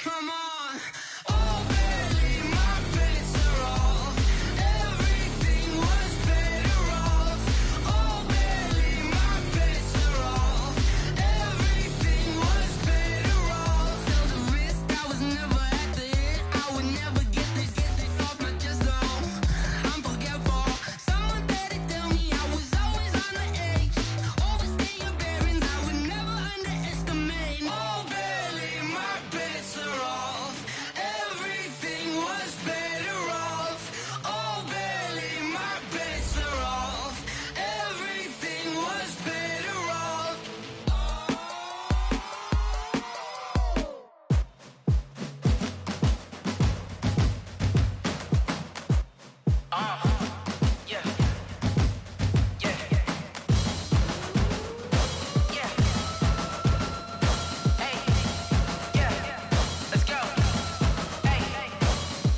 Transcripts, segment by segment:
Come on. Oh, barely my bets are off. Everything was better off. Oh, barely my bets are off. Everything was better off. Felt the risk, I was never at the hit. I would never get this off, but just know I'm forgetful. Someone better tell me I was always on the edge. Overstay your bearings, I would never underestimate. Oh, barely my bets are off. Everything was better off. Oh, barely my bets are off. Everything was better off. Yeah. Yeah. Yeah. Hey. Yeah. Let's go. Hey.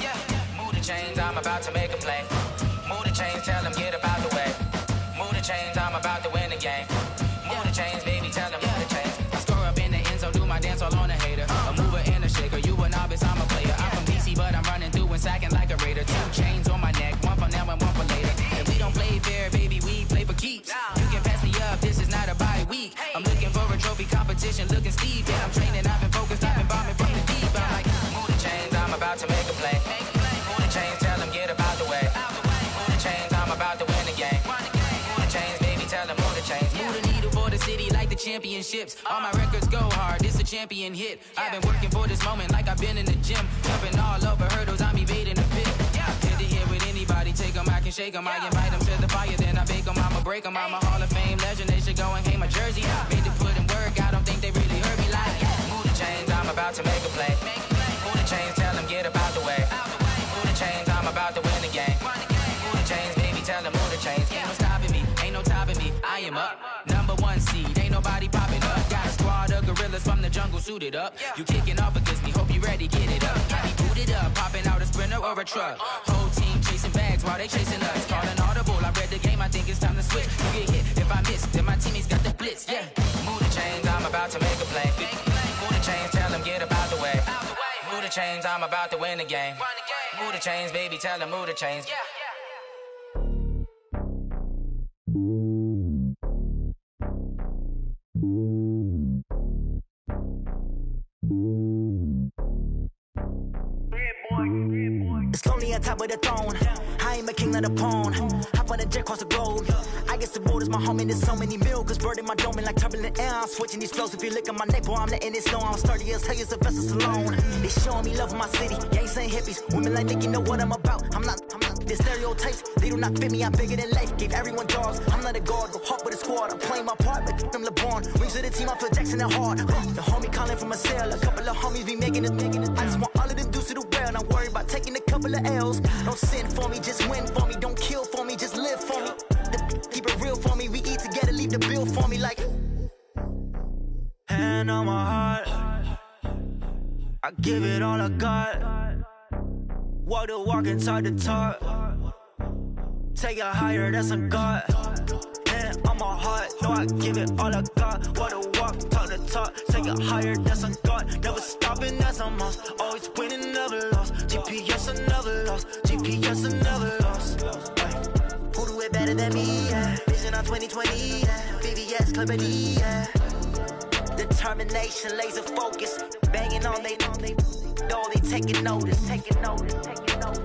Yeah. Move the chains, I'm about to make a play. Move the chains, tell them get about the way. Move the chains, I'm about to win the game. Move the chains, baby, tell them move the chains. I score up in the end zone, do my dance all on a hater. A mover and a shaker, you a novice, I'm a player. I'm from DC, but I'm running through and sacking like a raider. 2 chains on my neck, one for now and one for later. And we don't play fair, baby, we play for keeps. You can pass me up, this is not a bye week. I'm looking for a trophy competition, looking steep. And I'm training, I've been focused, I've been bombing from the deep. I'm like, move the chains, I'm about to make a play. Move the chains, tell them get about the way. Move the chains, I'm about to win the game. Move the chains, baby, tell them move the chains. Move the needle for the city like the championships. All my records go hard, this a champion hit. I've been working for this moment like I've been in the gym. Jumping all over hurdles, I'm evading the pit. Hit to hit with anybody, take them, I can shake them. I invite them to the fire, then I bake them, I'ma break them. I'm a Hall of Fame legend, they should go and hang my jersey. Made to put in work, I don't think they really heard me like. Move the chains, I'm about to make a play. Move the chains, tell them get about the way. Move the chains, I'm about to win the game. Move the chains, baby, tell them move the chains. Ain't no stopping me, ain't no topping me. I am up, #1 seed, ain't nobody popping up. Got a squad of gorillas from the jungle suited up. You kicking off against me, hope you ready, get it up. I be booted up, popping out a sprinter or a truck. Whole team chasing bags while they chasing us. Calling audible, I read the game, I think it's time to switch. You get hit, if I miss, then my teammates got the blitz, yeah. Move the chains, I'm about to make a play. Move the chains, tell them get about the way. Move the chains, I'm about to win the game. Move the chains, baby, tell them move the chains. It's lonely on top of the throne. I ain't a king of the pawn. Hop on a jet across the globe. I guess the road is my home and there's so many milk. Bird in my dome and like turbulent air. I'm switching these flows. If you look at my neck, boy, I'm letting it snow. I'm sturdy as hell, as a vessel alone. They showing me love in my city. Gangs ain't hippies. Women like Nick, you know what I'm about. I'm not. The stereotypes, they do not fit me. I'm bigger than life. Gave everyone jobs. I'm not a guard, go hard with a squad. I'm playing my part, but I'm LeBron. Wings of the team, I feel Jackson and hard. The homie calling from a cell. A couple of homies be making it. I just want all of them dudes to do well. Not worry about taking a couple of L's. Don't sin for me, just win for me. Don't kill for me, just live for me. Keep it real for me. We eat together, leave the bill for me like. Hand on my heart, I give it all I got. Walk the walk and talk the talk. Take it higher, that's a God. Hand on my heart, no, I give it all I got. Walk the walk, talk the talk. Take it higher, that's a God. Never stopping, that's a must. Always winning, never lost. GPS, I never lost. GPS, I never lost. Who do it better than me? Yeah. Vision on 2020. Yeah. VVS, Clarity. Yeah. Determination, laser focus. Banging on they know they taking notice. Taking notice. Taking notice.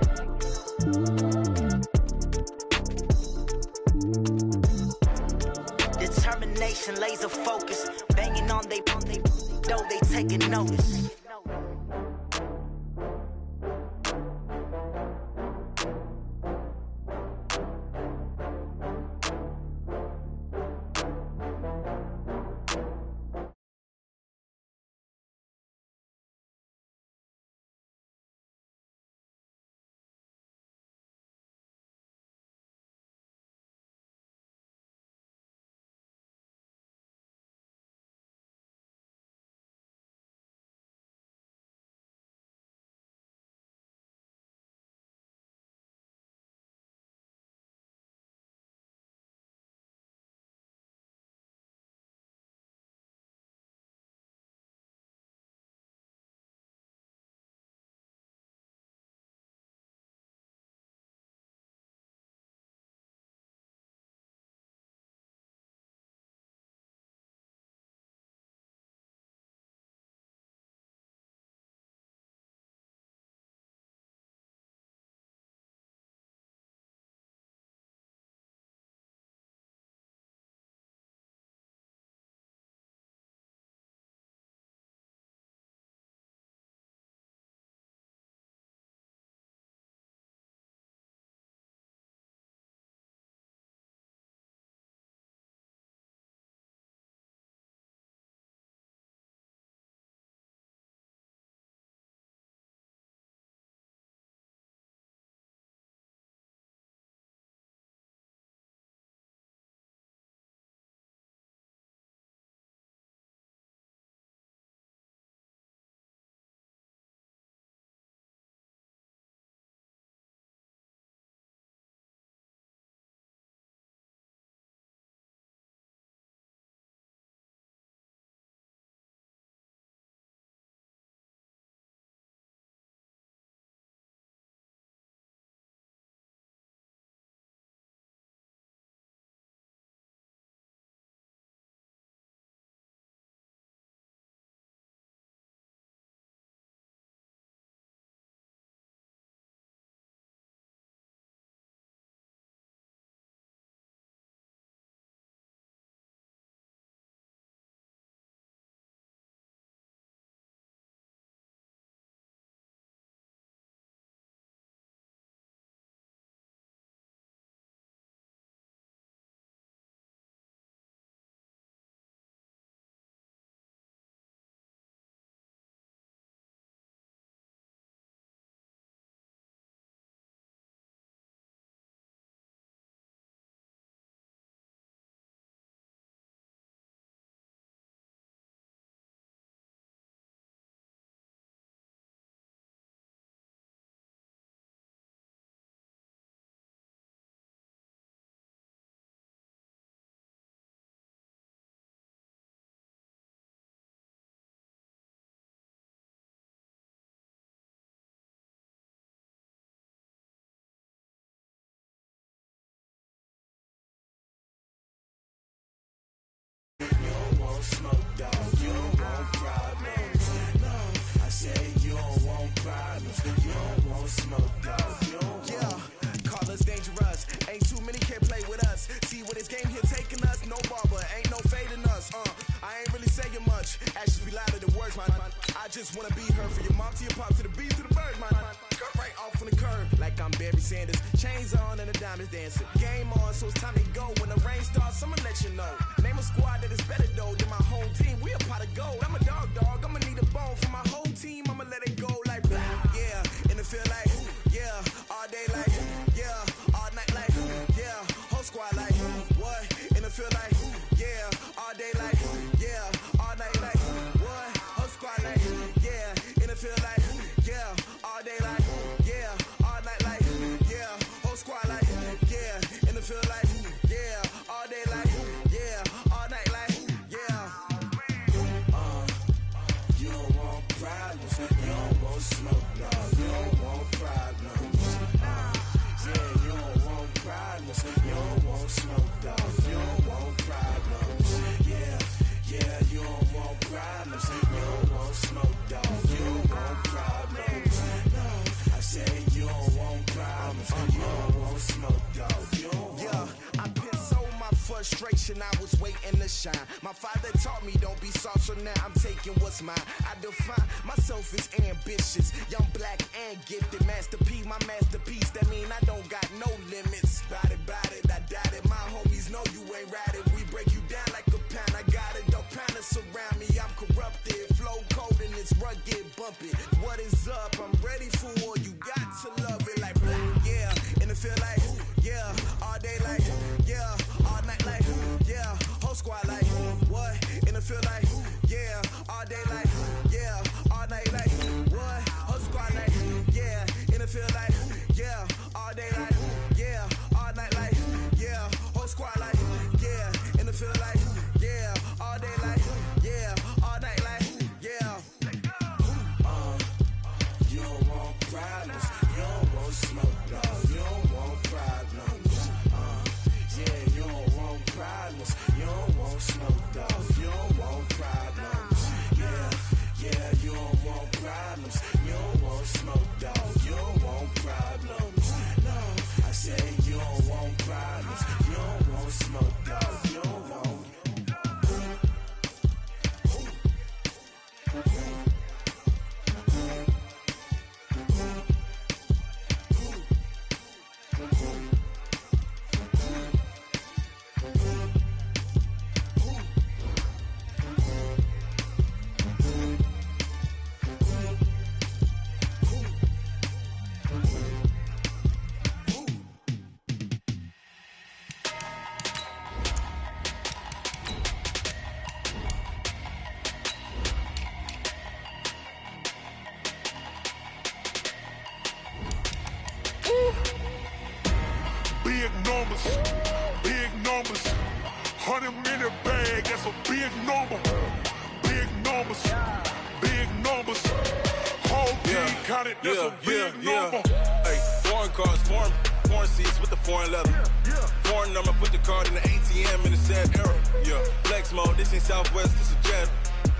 Determination, laser focus. Banging on they know they taking notice. actions be louder than words, man. I just wanna be her, from your mom to your pop to the bees to the birds, man. Cut right off on the curb, like I'm Barry Sanders. Chains on and the diamonds dancing. Game on, so it's time to go. When the rain starts, I'ma let you know. Name a squad that is better though than my home team. We a pot of gold. I'm a dog, I'ma need a bone for my whole team. I'ma let it go like blah, yeah. And it feel like, yeah. All day like, yeah. All night like, yeah. Whole squad like, what? And it feel like, yeah. All day like, yeah. All night like, what? Whole squad like, yeah. And it feel like, yeah. All day like, yeah. All night like, yeah. Whole squad like, yeah. And it feel like, yeah. All day like, yeah. All night like, yeah. You don't want problems, you don't want smoke, no. You don't want problems. Yeah, you don't want problems, you don't want smoke, dog. You don't want problems. Yeah, yeah, you don't want problems, you don't want smoke, dog. You don't want problems. No, I said you don't want problems, you don't want smoke, dog. You don't want. Yeah, I pissed so my frustration, I was waiting to shine. My father taught me don't be soft, so now I'm taking what's mine. I define myself as ambitious, young, black, and gifted. Master P, my masterpiece, that mean I don't got no limits. Bout it, I doubt it. My homies know you ain't ratted. We break you down like a pound. I got it, don't pound us around me. I'm corrupted, flow cold and it's rugged, bumpy. What is up? I'm ready for war. You got to love it like blah, yeah. And it feel like, yeah. All day like, yeah. All night like, yeah. Whole squad like, what? And it feel like, yeah. All day like, yeah. All night like, what? Whole squad like, yeah. And it feel like, yeah. All day like, yeah. All night like, yeah. Whole squad like, yeah. And it feel like, yeah. All day like, yeah. All night like, yeah. You don't want problems, you don't want smoke, dog. You don't want problems. Yeah, you don't want problems, you don't want smoke, dog. You don't want problems. Yeah, yeah, you don't want problems, you don't want smoke, dog. You don't want problems. No, I say you don't want problems, you don't want smoke, dog. You don't want. Big numbers, 100-minute bag, that's a big number. Big numbers, whole team counted, that's a big number. Hey, foreign cars, foreign seats with the foreign leather. Foreign number, put the card in the ATM in the sad era. Yeah, flex mode, this ain't Southwest, this a jet.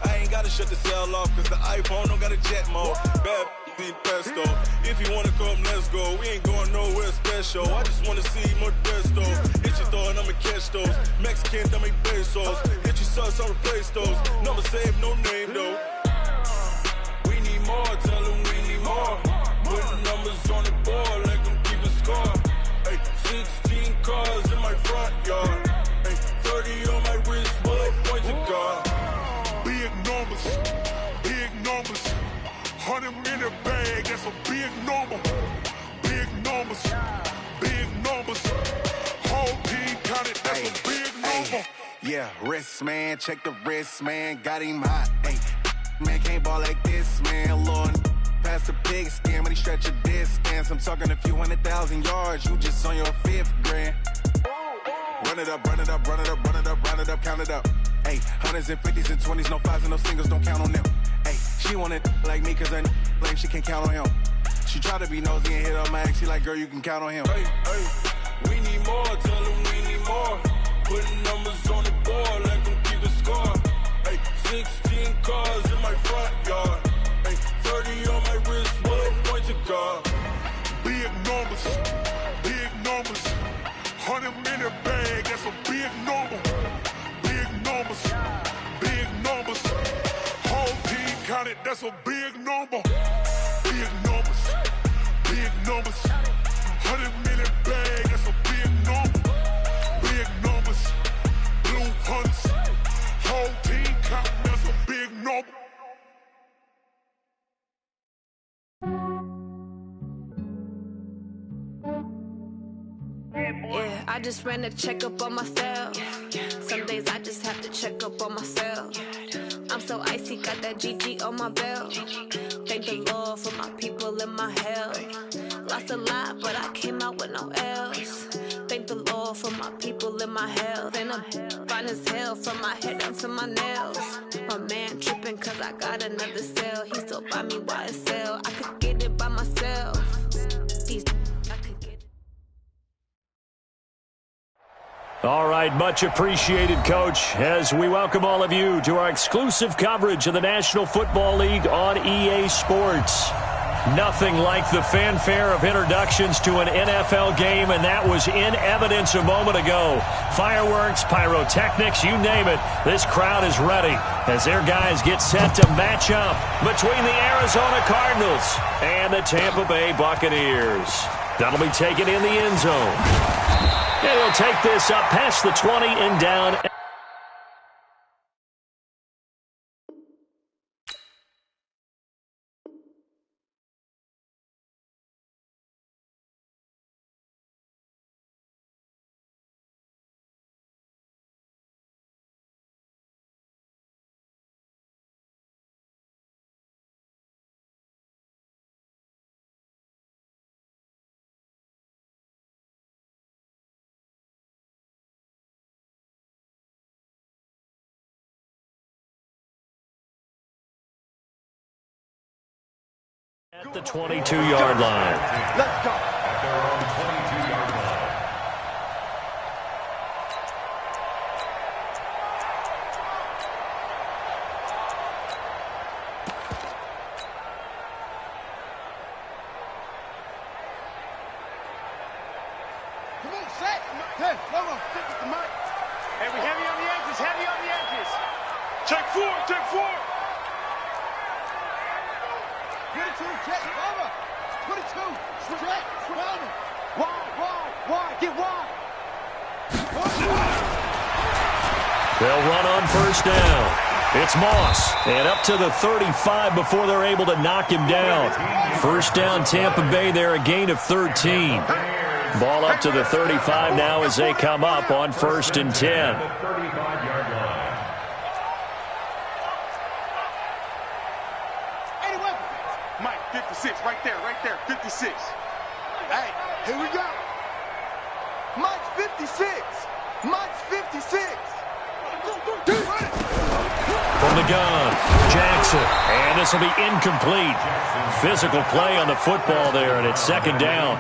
I ain't gotta shut the cell off, cause the iPhone don't got a jet mode. Bad need pesto. If you wanna come, let's go. We ain't going nowhere special. I just wanna see Modesto. Hit your thought, I'ma catch those. Mexican, I make pesos. Hit your sauce, I'll replace those. Number save, no name though. We need more, tell them we need more. Putting numbers on the board, let them keep a score. Hey, 16 cars in my front yard. Hey, 30 on my wrist, bullet points of God. Big numbers, 100-minute bag, that's a big number. Big numbers, whole team counted, that's a big number. Yeah, wrist man, check the wrist man, got him hot. Ay, man can't ball like this, man. Lord, past the pig skin when he stretch a distance. I'm talking a few 100,000 yards, you just on your 5th grand. Run it up, count it up. Ay, hundreds and 50s and 20s, no 5s and no singles, don't count on them. Ay, she want it like me cause her lame, she can't count on him. She try to be nosy and hit up my ex, she like, girl, you can count on him. Hey, we need more, tell them we need more. Putting numbers on the board, let them keep the score. Hey, 16 cars in my front yard. Hey, 30 on my wrist, bullet points of God. Big numbers, 100-minute bag, that's a big number. Big numbers, it, that's a big number. Big numbers, big numbers. 100 million bag, that's a big number. Big numbers, blue hunts. Whole team counting, that's a big number. Yeah, I just ran a checkup on myself. Some days I just have to check up on myself. I'm so icy, got that GG on my belt. Thank the Lord for my people and my health. Lost a lot, but I came out with no else. Thank the Lord for my people and my health. And I'm fine as hell from my head down to my nails. My man tripping cause I got another cell. He still buy me YSL. I could get it by myself. All right, much appreciated, Coach, as we welcome all of you to our exclusive coverage of the National Football League on EA Sports. Nothing like the fanfare of introductions to an NFL game, and that was in evidence a moment ago. Fireworks, pyrotechnics, you name it. This crowd is ready as their guys get set to match up between the Arizona Cardinals and the Tampa Bay Buccaneers. That'll be taken in the end zone. And he'll take this up past the 20 and down. At the 22-yard line. Let's go. At their own 22-yard line. Come on, set. Hey, come on, stick with the mic. Hey, we heavy on the edges, heavy on the edges. Check four, check four. Get it to him, check, cover. Put it to, check, cover. Wide, get wide. They'll run on first down. It's Moss, and up to the 35 before they're able to knock him down. First down, Tampa Bay there, a gain of 13. Ball up to the 35 now as they come up on first and 10. Mike, 56, right there, 56. Hey, here we go. Mike's 56. Mike's 56. From the gun, Jackson, and this will be incomplete. Physical play on the football there, and it's second down.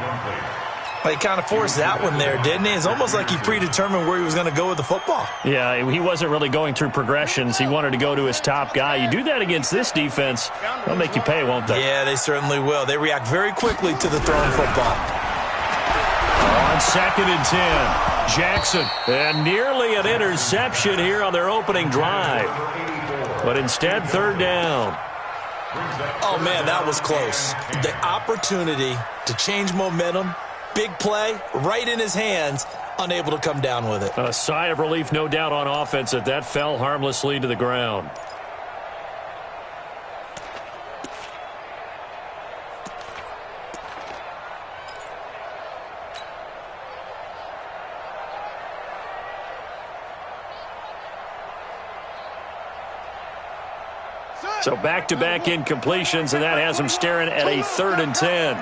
Well, he kind of forced that one there, didn't he? It's almost like he predetermined where he was going to go with the football. Yeah, he wasn't really going through progressions. He wanted to go to his top guy. You do that against this defense, they'll make you pay, won't they? Yeah, they certainly will. They react very quickly to the thrown football. On second and 10, Jackson, and nearly an interception here on their opening drive. But instead, third down. Oh, man, that was close. The opportunity to change momentum, big play, right in his hands, unable to come down with it. A sigh of relief, no doubt, on offense that that fell harmlessly to the ground. So back-to-back incompletions, and that has him staring at a third and 10.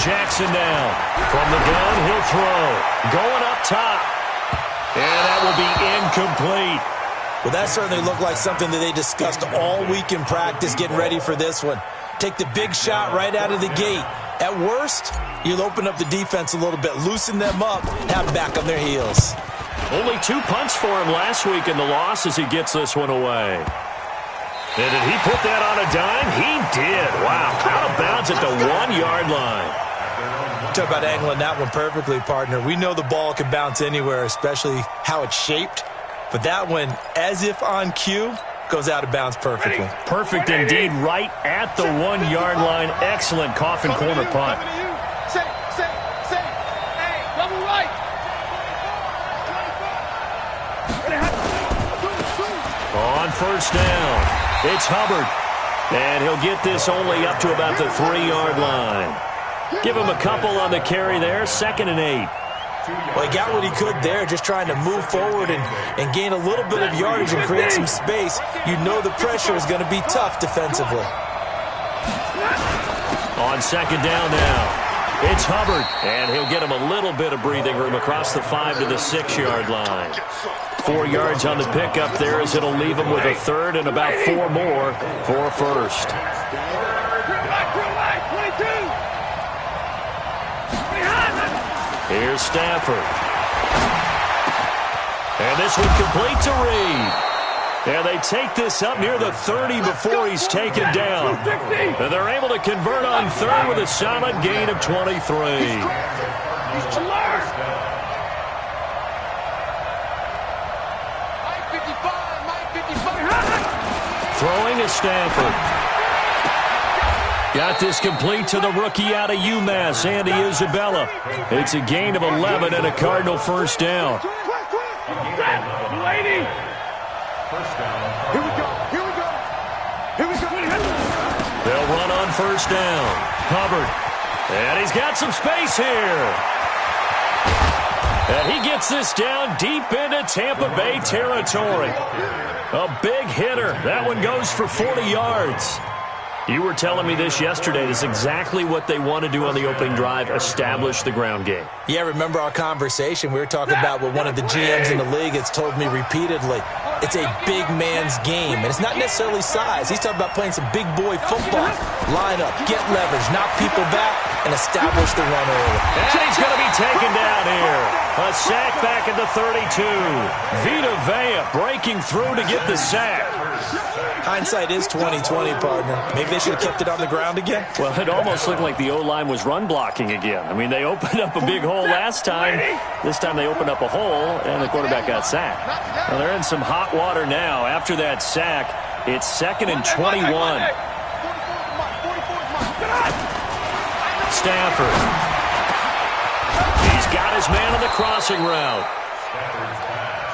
Jackson now. From the gun, he'll throw. Going up top. And that will be incomplete. Well, that certainly looked like something that they discussed all week in practice getting ready for this one. Take the big shot right out of the gate. At worst, you'll open up the defense a little bit, loosen them up, have them back on their heels. Only 2 punts for him last week in the loss as he gets this one away. And did he put that on a dime? He did. Wow. Out of bounds at the 1-yard line. Talk about angling that one perfectly, partner. We know the ball can bounce anywhere, especially how it's shaped. But that one, as if on cue, goes out of bounds perfectly. Perfect indeed, right at the 1 yard line. Excellent coffin corner punt. Double right. On first down, it's Hubbard. And he'll get this only up to about the 3 yard line. Give him a couple on the carry there, 2nd and 8. Well, he got what he could there, just trying to move forward and gain a little bit of yardage and create some space. You know the pressure is going to be tough defensively. On 2nd down now, it's Hubbard, and he'll get him a little bit of breathing room across the 5 to the 6 yard line. 4 yards on the pickup there as it'll leave him with a 3rd and about 4 more for a first. Here's Stafford. And this one complete to Reed. And they take this up near the 30 before he's taken down. And they're able to convert on 3rd with a solid gain of 23. He's alert. Mike 55. Throwing is Stafford. Got this complete to the rookie out of UMass, Andy Isabella. It's a gain of 11 and a Cardinal first down. Lady. Here we go. They'll run on first down. Hubbard. And he's got some space here. And he gets this down deep into Tampa Bay territory. A big hitter. That one goes for 40 yards. You were telling me this yesterday. This is exactly what they want to do on the opening drive, establish the ground game. Yeah, remember our conversation? We were talking about what one of the GMs in the league has told me repeatedly. It's a big man's game, and it's not necessarily size. He's talking about playing some big boy football. Line up, get leverage, knock people back, and establish the run early. And he's going to be taken down here. A sack back at the 32. Vita Vea breaking through to get the sack. Hindsight is 20/20, partner. Maybe they should have kept it on the ground again. Well, it almost looked like the O-line was run blocking again. I mean, they opened up a big hole last time. This time they opened up a hole, and the quarterback got sacked. Well, they're in some hot water now. After that sack, it's 2nd and 21. Stafford. He's got his man on the crossing route.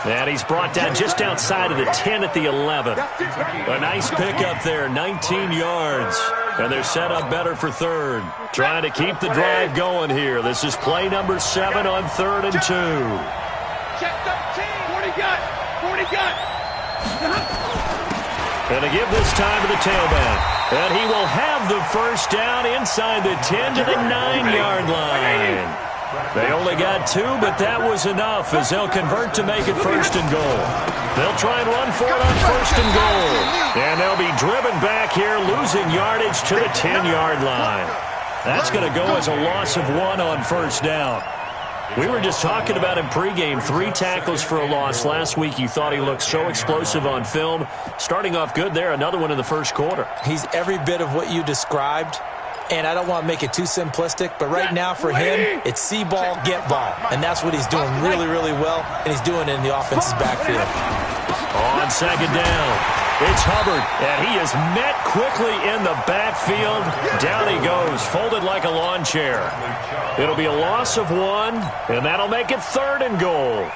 And he's brought down just outside of the 10 at the 11. A nice pickup there, 19 yards. And they're set up better for 3rd. Trying to keep the drive going here. This is play number 7 on 3rd and 2. Check 13. 40 gun. And they give this time to the tailback. And he will have the first down inside the 10 to the 9-yard line. They only got 2, but that was enough as they'll convert to make it 1st and goal. They'll try and run for it on 1st and goal. And they'll be driven back here, losing yardage to the 10-yard line. That's going to go as a loss of 1 on first down. We were just talking about him pregame, 3 tackles for a loss. Last week you thought he looked so explosive on film. Starting off good there, another one in the first quarter. He's every bit of what you described. And I don't want to make it too simplistic, but right now for him, it's see ball, get ball. And that's what he's doing really, really well, and he's doing it in the offense's backfield. On 2nd down, it's Hubbard, and he is met quickly in the backfield. Down he goes, folded like a lawn chair. It'll be a loss of 1, and that'll make it 3rd and goal.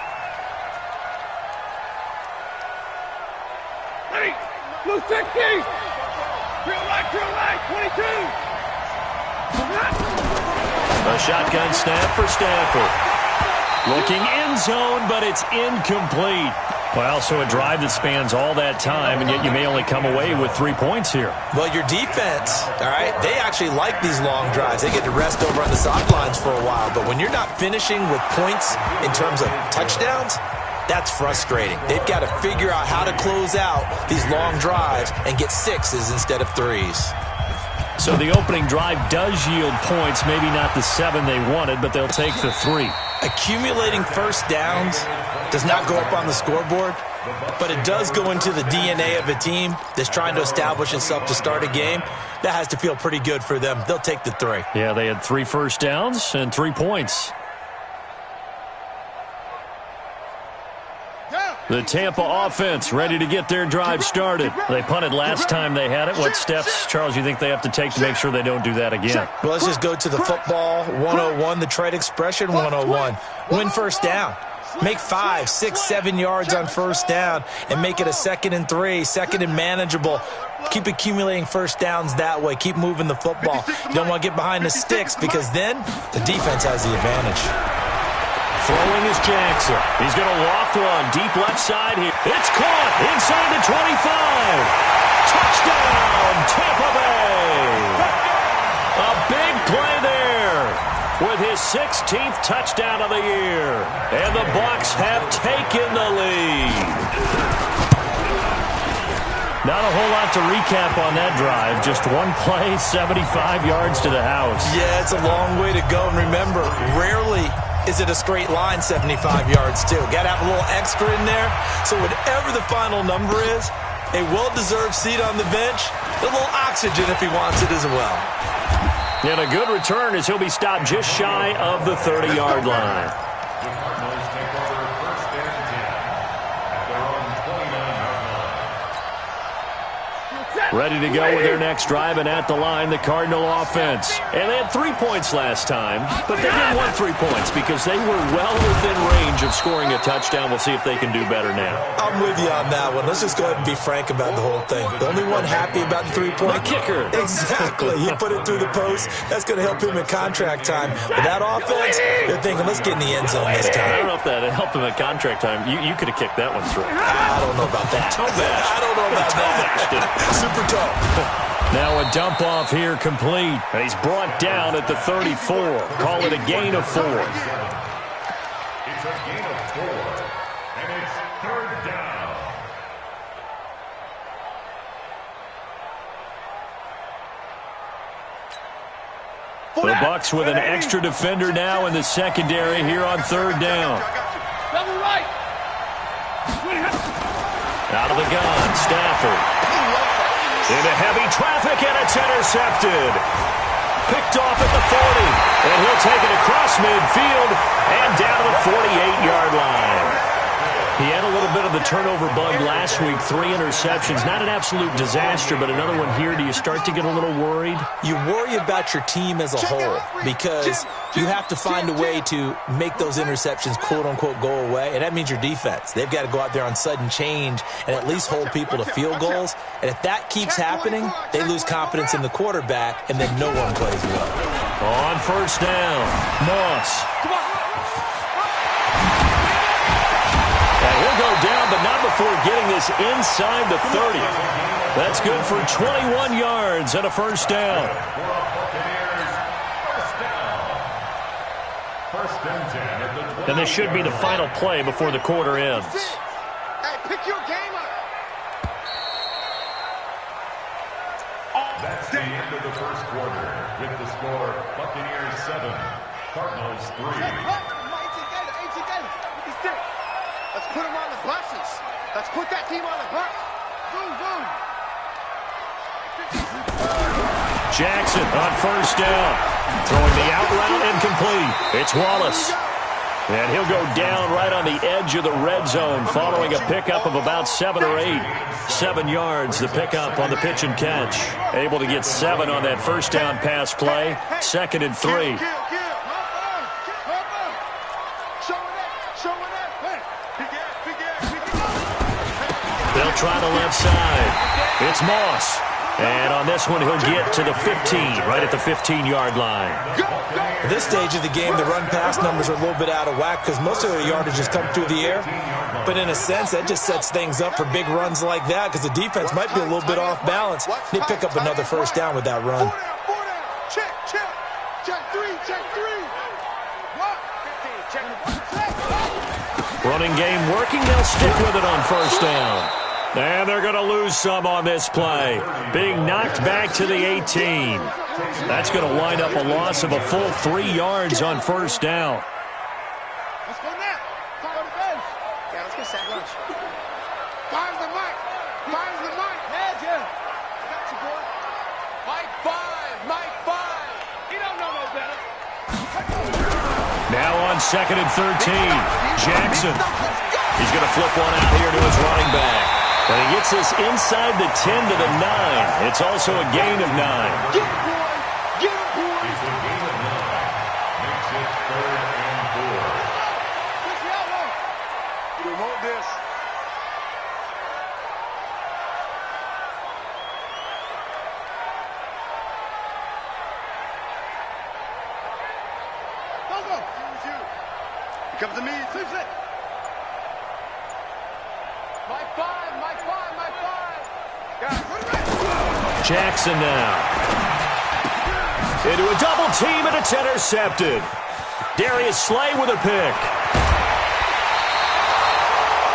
Hey, blue 60. Real right, 22. A shotgun snap for Stafford. Looking end zone, but it's incomplete. Well, so a drive that spans all that time, and yet you may only come away with 3 points here. Well, your defense, all right, they actually like these long drives. They get to rest over on the sidelines for a while. But when you're not finishing with points in terms of touchdowns, that's frustrating. They've got to figure out how to close out these long drives and get 6s instead of 3s. So the opening drive does yield points, maybe not the 7 they wanted, but they'll take the 3. Accumulating first downs does not go up on the scoreboard, but it does go into the DNA of a team that's trying to establish itself to start a game. That has to feel pretty good for them. They'll take the 3. Yeah, they had 3 first downs and 3 points. Yeah. The Tampa offense ready to get their drive started. They punted last time they had it. What steps, Charles, you think they have to take to make sure they don't do that again? Well, let's just go to the football 101, the trade expression 101. Win first down. Make 5, 6, 7 yards on first down and make it a 2nd and 3, 2nd and manageable. Keep accumulating first downs that way. Keep moving the football. You don't want to get behind the sticks because then the defense has the advantage. Throwing is Jackson. He's going to loft one deep left side here. It's caught inside the 25. Touchdown, Tampa Bay. A big play there with his 16th touchdown of the year. And the Bucs have taken the lead. Not a whole lot to recap on that drive. Just one play, 75 yards to the house. Yeah, it's a long way to go. And remember, rarely is it a straight line 75 yards, too. Got to have a little extra in there. So whatever the final number is, a well-deserved seat on the bench, a little oxygen if he wants it as well. And a good return as he'll be stopped just shy of the 30-yard line. Ready to go with their next drive, and at the line, the Cardinal offense. And they had 3 points last time, but they didn't want 3 points because they were well within range of scoring a touchdown. We'll see if they can do better now. I'm with you on that one. Let's just go ahead and be frank about the whole thing. The only one happy about the 3-point kicker. Exactly. He put it through the post. That's going to help him in contract time. But that offense, they're thinking, let's get in the end zone this time. I don't know if that helped him at contract time. You could have kicked that one through. I don't know about that. I don't know about that. Super tough. Now a dump off here complete. And he's brought down at the 34. Call it a gain of 4. It's a gain of 4, and it's 3rd down. The Bucs with an extra defender now in the secondary here on 3rd down. Out of the gun, Stafford. Into heavy traffic, and it's intercepted. Picked off at the 40, and he'll take it across midfield and down to the 48-yard line. He had a little bit of the turnover bug last week, 3 interceptions. Not an absolute disaster, but another one here. Do you start to get a little worried? You worry about your team as a whole because you have to find a way to make those interceptions, quote-unquote, go away, and that means your defense. They've got to go out there on sudden change and at least hold people to field goals, and if that keeps happening, they lose confidence in the quarterback, and then no one plays well. On first down, Moss. And he'll go down, but not before getting this inside the 30. That's good for 21 yards and a first down. And this should be the final play before the quarter ends. Hey, pick your game up. That's the end of the first quarter with the score Buccaneers 7, Cardinals 3. Let's put him on the buses. Let's put that team on the bus. Boom, boom. Jackson on first down. Throwing the out route incomplete. It's Wallace. And he'll go down right on the edge of the red zone following a pickup of about 7 or 8. 7 yards, the pickup on the pitch and catch. Able to get 7 on that first down pass play. 2nd and 3. They'll try the left side. It's Moss. And on this one, he'll get to the 15, right at the 15-yard line. At this stage of the game, the run-pass numbers are a little bit out of whack because most of their yardage has come through the air. But in a sense, that just sets things up for big runs like that because the defense might be a little bit off balance. They pick up another first down with that run. Check, check. Check 3, check 3. What? 15, check. Running game working. They'll stick with it on first down. And they're going to lose some on this play. Being knocked back to the 18. That's going to wind up a loss of a full 3 yards on first down. Let's go now. Follow the bench. Yeah, let's get sack lunch. Find the mic. Find the mic. Head, yeah. Got you, boy. Mike 5. Mike 5. He don't know no better. Now on 2nd and 13. Jackson. He's going to flip one out here to his running back. And he gets this inside the 10 to the 9. It's also a gain of 9. Get him, boy! Get him, boy! It's a gain of 9. Makes it 3rd and 4. Remote this. He comes to me, sweeps it. My 5. Jackson now. Into a double team, and it's intercepted. Darius Slay with a pick.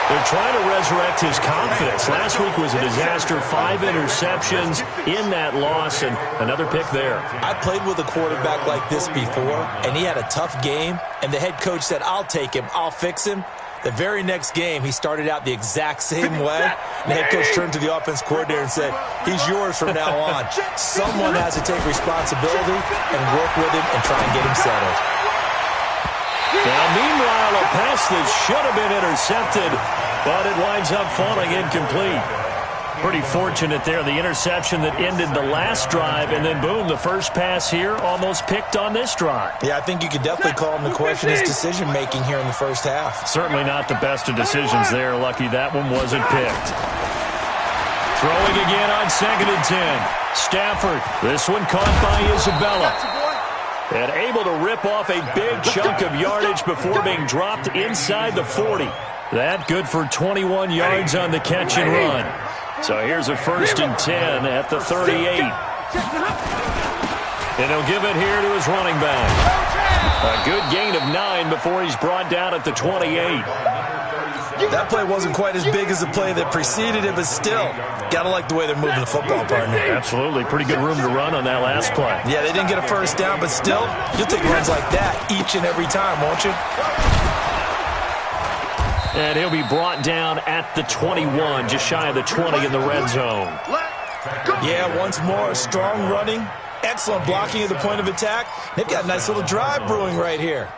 They're trying to resurrect his confidence. Last week was a disaster. 5 interceptions in that loss, and another pick there. I played with a quarterback like this before, and he had a tough game, and the head coach said, I'll take him, I'll fix him. The very next game, he started out the exact same way. And the head coach turned to the offense coordinator and said, he's yours from now on. Someone has to take responsibility and work with him and try and get him settled. Now, meanwhile, a pass that should have been intercepted, but it winds up falling incomplete. Pretty fortunate there, the interception that ended the last drive, and then boom, the first pass here almost picked on this drive. Yeah, I think you could definitely call him to question his decision-making here in the first half. Certainly not the best of decisions there. Lucky that one wasn't picked. Throwing again on 2nd and 10. Stafford, this one caught by Isabella. And able to rip off a big chunk of yardage before being dropped inside the 40. That good for 21 yards on the catch and run. So here's a 1st and 10 at the 38. And he'll give it here to his running back. A good gain of 9 before he's brought down at the 28. That play wasn't quite as big as the play that preceded it, but still, got to like the way they're moving the football, partner. Absolutely. Pretty good room to run on that last play. Yeah, they didn't get a first down, but still, you'll take runs like that each and every time, won't you? And he'll be brought down at the 21, just shy of the 20 in the red zone. Yeah, once more, strong running, excellent blocking at the point of attack. They've got a nice little drive brewing right here.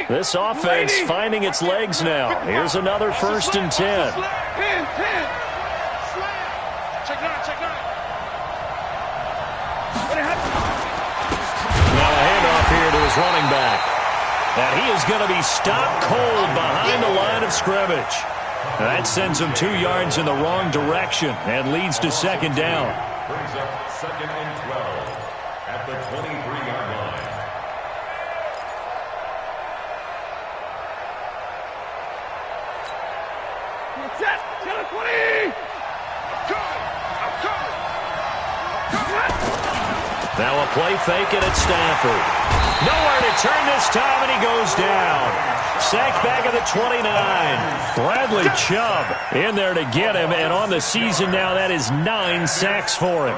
This offense finding its legs now. Here's another 1st and 10. Check 9. Now a handoff here to his running back. And he is going to be stopped cold behind the line of scrimmage. That sends him 2 yards in the wrong direction and leads to 2nd down. Brings up 2nd and 12 at the 23-yard line. Now a play fake it at Stafford. Nowhere to turn this time, and he goes down. Sacked back at the 29. Bradley Chubb in there to get him, and on the season now, that is 9 sacks for him.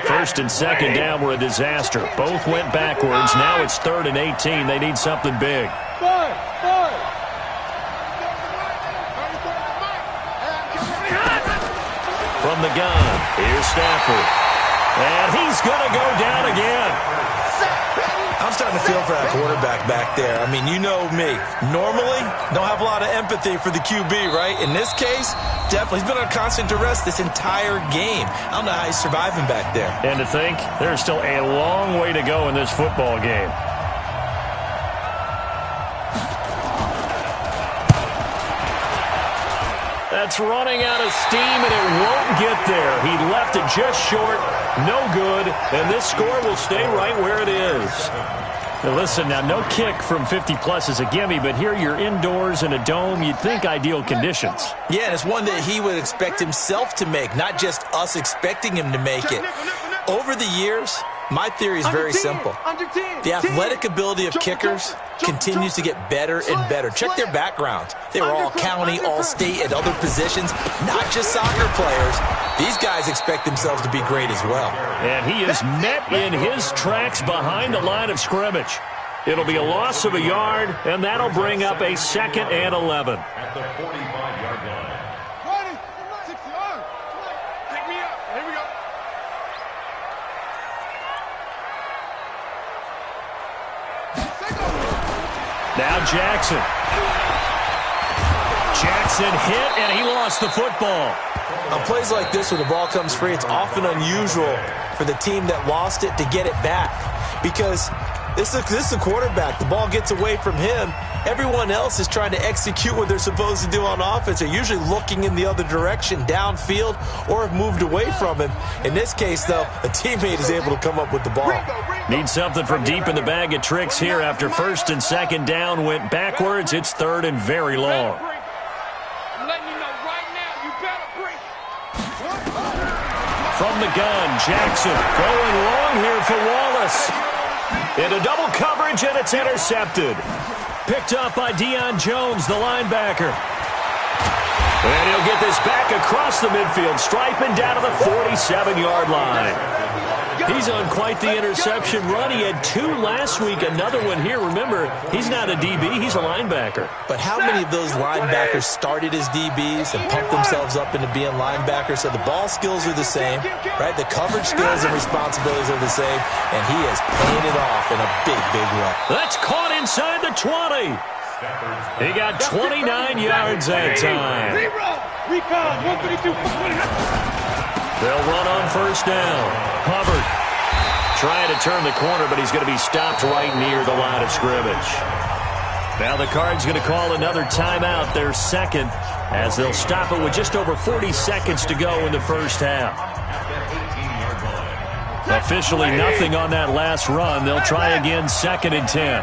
1st and 2nd down were a disaster. Both went backwards. Now it's 3rd and 18. They need something big. From the gun, here's Stafford. And he's going to go down again. I'm starting to feel for that quarterback back there. I mean, you know me. Normally, don't have a lot of empathy for the QB, right? In this case, definitely. He's been on constant duress this entire game. I don't know how he's surviving back there. And to think, there's still a long way to go in this football game. That's running out of steam, and it won't get there. He left it just short, no good, and this score will stay right where it is. Now listen, now no kick from 50-plus is a gimme, but here you're indoors in a dome. You'd think ideal conditions. Yeah, and it's one that he would expect himself to make, not just us expecting him to make it. Over the years, my theory is very simple. The athletic ability of kickers continues to get better and better. Check their backgrounds. They were all county, all state, at other positions, not just soccer players. These guys expect themselves to be great as well. And he is met in his tracks behind the line of scrimmage. It'll be a loss of a yard, and that'll bring up a 2nd and 11. At the 45-yard line. Now Jackson. Jackson hit, and he lost the football. On plays like this where the ball comes free, it's often unusual for the team that lost it to get it back. Because this is a quarterback. The ball gets away from him. Everyone else is trying to execute what they're supposed to do on offense. They're usually looking in the other direction, downfield, or have moved away from him. In this case, though, a teammate is able to come up with the ball. Need something from deep in the bag of tricks here after first and second down went backwards. It's third and very long. I'm letting you know right now, you better break. From the gun, Jackson going long here for Wallace. Into double coverage, and it's intercepted. Picked up by Deion Jones, the linebacker. And he'll get this back across the midfield, striping down to the 47-yard line. He's on quite the interception run. He had 2 last week, another one here. Remember, he's not a DB, he's a linebacker. But how many of those linebackers started as DBs and pumped themselves up into being linebackers? So the ball skills are the same, right? The coverage skills and responsibilities are the same, and he is paying it off in a big, big way. That's caught inside the 20. He got 29 yards that time. They'll run on first down. Hubbard trying to turn the corner, but he's going to be stopped right near the line of scrimmage. Now the Cards going to call another timeout, their second, as they'll stop it with just over 40 seconds to go in the first half. Officially nothing on that last run. They'll try again, second and 10.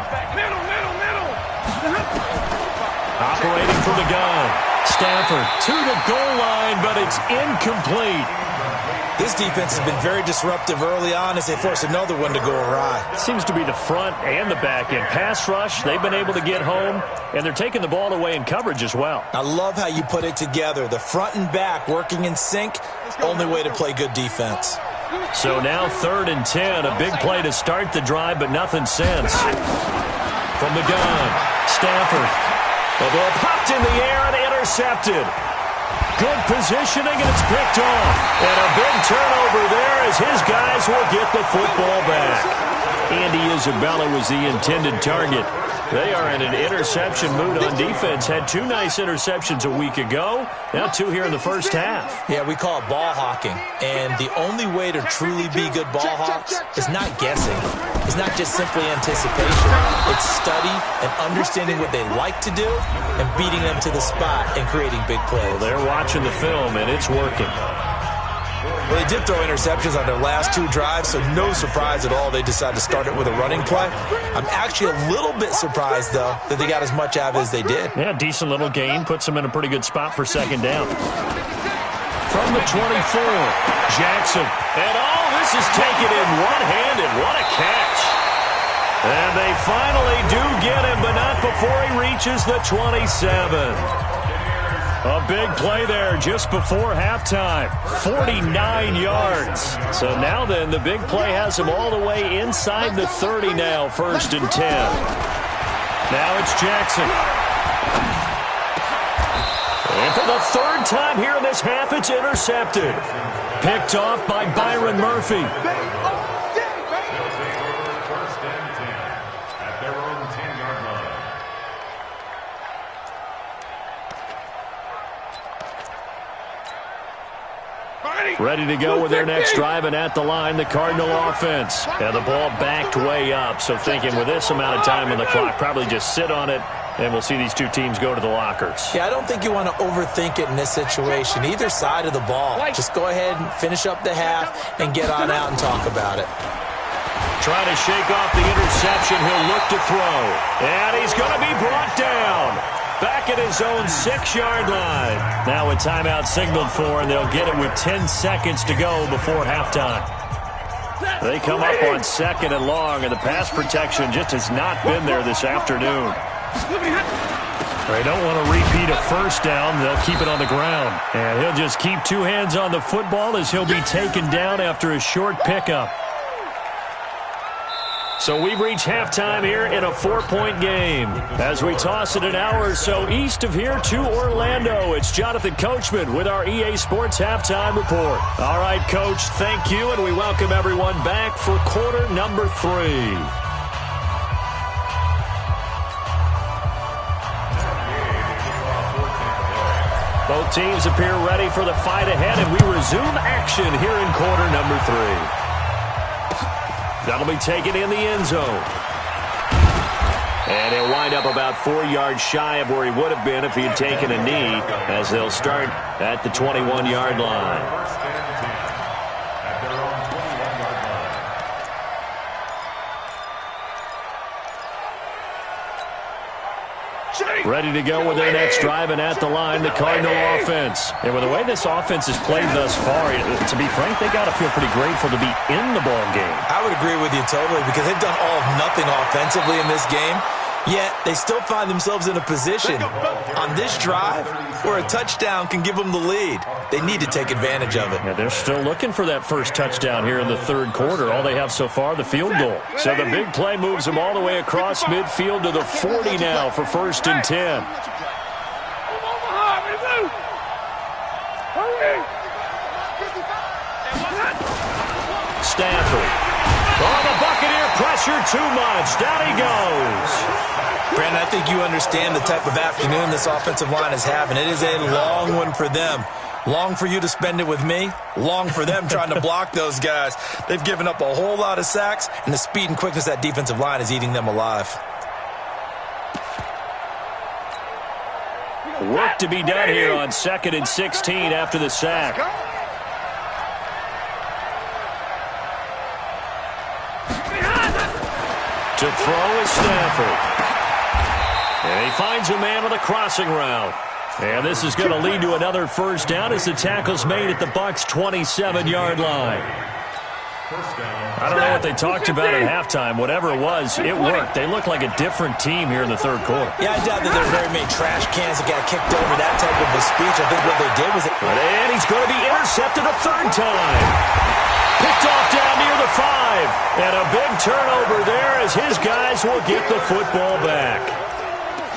Operating from the gun. Stafford to the goal line, but it's incomplete. This defense has been very disruptive early on as they force another one to go awry. Seems to be the front and the back end. Pass rush, they've been able to get home, and they're taking the ball away in coverage as well. I love how you put it together. The front and back working in sync, only way to play good defense. So now third and 10, a big play to start the drive, but nothing since. From the gun, Stafford. The ball popped in the air and intercepted. Good positioning, and it's picked off. And a big turnover there as his guys will get the football back. Andy Isabella was the intended target. They are in an interception mood on defense. Had 2 nice interceptions a week ago. Now 2 here in the first half. Yeah, we call it ball hawking. And the only way to truly be good ball hawks is not guessing. It's not just simply anticipation. It's study and understanding what they like to do and beating them to the spot and creating big plays. Well, they're watching the film, and it's working. Well, they did throw interceptions on their last 2 drives, so no surprise at all they decided to start it with a running play. I'm actually a little bit surprised, though, that they got as much out of it as they did. Yeah, decent little gain. Puts them in a pretty good spot for second down. From the 24, Jackson. And this is taken in one-handed. What a catch. And they finally do get him, but not before he reaches the 27. A big play there just before halftime. 49 yards. So now then, the big play has him all the way inside the 30 now, first and 10. Now it's Jackson. And for the 3rd time here in this half, it's intercepted. Picked off by Byron Murphy. First and 10 at their own 10-yard line. Ready to go with their next drive, and at the line, the Cardinal offense. And the ball backed way up, so thinking with this amount of time on the clock, probably just sit on it, and we'll see these 2 teams go to the lockers. Yeah, I don't think you want to overthink it in this situation. Either side of the ball. Just go ahead and finish up the half and get on out and talk about it. Trying to shake off the interception. He'll look to throw. And he's going to be brought down. Back at his own 6-yard line. Now a timeout signaled for, and they'll get it with 10 seconds to go before halftime. They come up on 2nd and long, and the pass protection just has not been there this afternoon. They don't want to repeat a first down. They'll keep it on the ground. And he'll just keep 2 hands on the football as he'll be taken down after a short pickup. So we've reached halftime here in a 4-point game. As we toss it an hour or so east of here to Orlando, it's Jonathan Coachman with our EA Sports Halftime Report. All right, Coach, thank you, and we welcome everyone back for quarter number 3. Both teams appear ready for the fight ahead, and we resume action here in quarter number 3. That'll be taken in the end zone. And he'll wind up about 4 yards shy of where he would have been if he had taken a knee, as they'll start at the 21-yard line. Ready to go with their next drive, and at the line, the Cardinal offense. And with the way this offense has played thus far, to be frank, they got to feel pretty grateful to be in the ball game. I would agree with you totally, because they've done all of nothing offensively in this game, yet they still find themselves in a position on this drive where a touchdown can give them the lead. They need to take advantage of it. Yeah, they're still looking for that first touchdown here in the third quarter. All they have so far, the field goal. So the big play moves them all the way across midfield to the 40 now for 1st and 10. Stafford. Oh, the Buccaneer pressure too much. Down he goes. Brandon, I think you understand the type of afternoon this offensive line is having. It is a long one for them. Long for you to spend it with me. Long for them trying to block those guys. They've given up a whole lot of sacks, and the speed and quickness of that defensive line is eating them alive. Work to be done here on 2nd and 16 after the sack. To throw is Stafford. And he finds a man with a crossing route. And this is going to lead to another first down as the tackle's made at the Bucs' 27-yard line. I don't know what they talked about at halftime. Whatever it was, it worked. They look like a different team here in the third quarter. Yeah, I doubt that there are very many trash cans that got kicked over that type of a speech. I think what they did was... And he's going to be intercepted a third time. Picked off down near the 5. And a big turnover there as his guys will get the football back.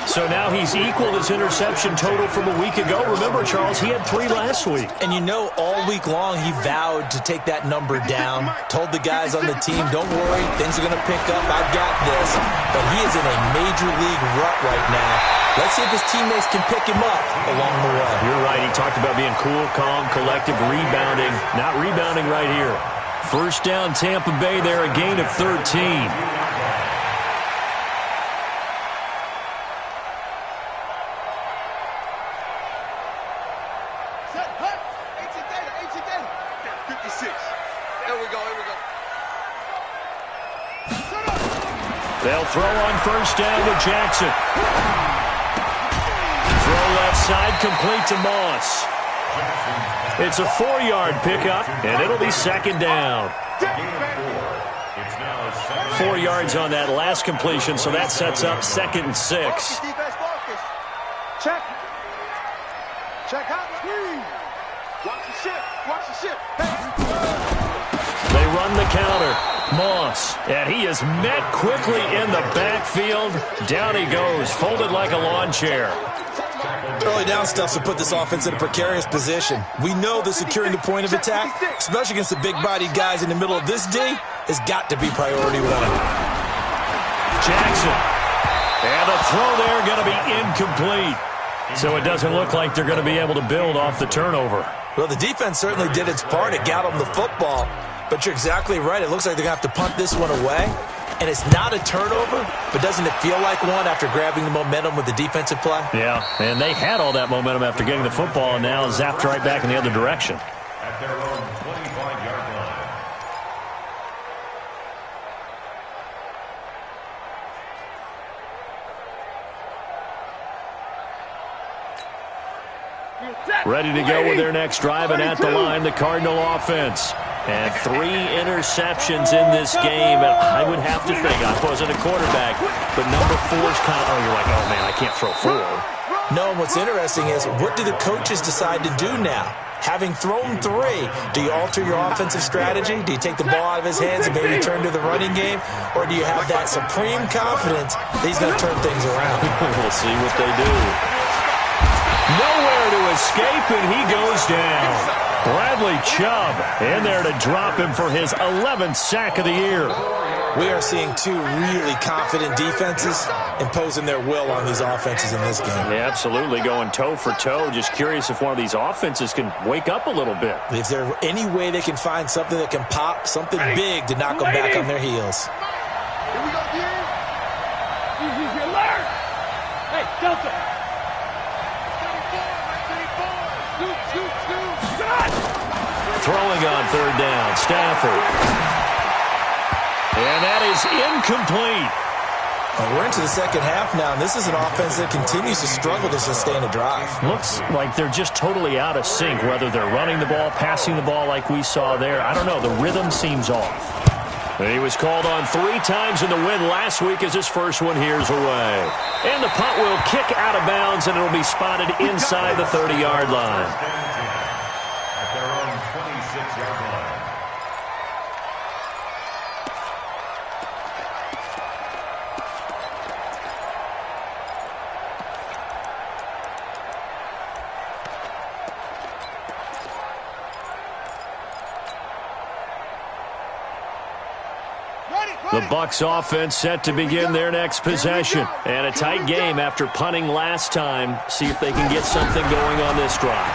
So now he's equaled his interception total from a week ago. Remember, Charles, he had 3 last week. And you know, all week long he vowed to take that number down. Told the guys on the team, don't worry, things are going to pick up. I've got this. But he is in a major league rut right now. Let's see if his teammates can pick him up along the way. You're right. He talked about being cool, calm, collective, rebounding. Not rebounding right here. First down, Tampa Bay there, a gain of 13. They'll throw on first down to Jackson. Throw left side, complete to Moss. It's a 4-yard pickup, and it'll be 2nd down. 4 yards on that last completion, so that sets up 2nd and 6. Check. Check out. Watch the ship. Watch the ship. They run the counter. Moss, and he is met quickly in the backfield. Down he goes, folded like a lawn chair. Early down stuff to put this offense in a precarious position. We know that securing the point of attack, especially against the big-bodied guys in the middle of this D, has got to be priority 1. Jackson, and the throw there going to be incomplete. So it doesn't look like they're going to be able to build off the turnover. Well, the defense certainly did its part. It got them the football. But you're exactly right. It looks like they're going to have to punt this one away. And it's not a turnover, but doesn't it feel like one after grabbing the momentum with the defensive play? Yeah, and they had all that momentum after getting the football, and now zapped right back in the other direction. At their own 25-yard line. Ready to go with their next drive, and at the line, the Cardinal offense. And 3 interceptions in this game, and I would have to think, I wasn't a quarterback, but number 4's kind of, you're like, oh man, I can't throw 4. No, and what's interesting is, what do the coaches decide to do now? Having thrown 3, do you alter your offensive strategy? Do you take the ball out of his hands and maybe turn to the running game? Or do you have that supreme confidence that he's going to turn things around? We'll see what they do. Nowhere to escape, and he goes down. Bradley Chubb in there to drop him for his 11th sack of the year. We are seeing two really confident defenses imposing their will on these offenses in this game. Yeah, absolutely, going toe for toe. Just curious if one of these offenses can wake up a little bit. Is there any way they can find something that can pop, something big to knock them back on their heels? Here we go, dude. You alert. Hey, Delta. Throwing on third down, Stafford. And that is incomplete. Well, we're into the second half now, and this is an offense that continues to struggle to sustain a drive. Looks like they're just totally out of sync, whether they're running the ball, passing the ball like we saw there. I don't know. The rhythm seems off. And he was called on 3 times in the win last week as his first one here's away. And the punt will kick out of bounds, and it will be spotted inside the 30-yard line. At their own 26-yard line. The Bucs offense set to begin their next possession. And a tight game after punting last time. See if they can get something going on this drive.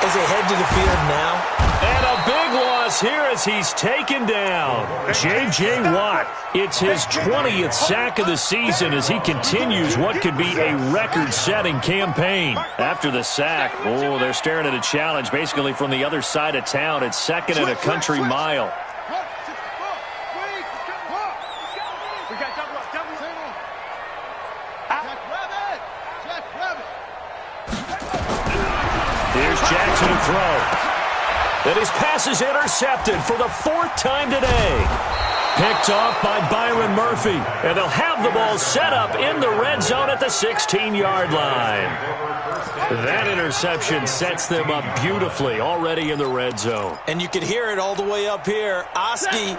As they head to the field now. And a big loss here as he's taken down. J.J. Watt, it's his 20th sack of the season as he continues what could be a record-setting campaign. After the sack, they're staring at a challenge basically from the other side of town. It's second and a country mile. Here's Jackson to throw. And his pass is intercepted for the 4th time today. Picked off by Byron Murphy. And they'll have the ball set up in the red zone at the 16-yard line. That interception sets them up beautifully already in the red zone. And you can hear it all the way up here. Oski,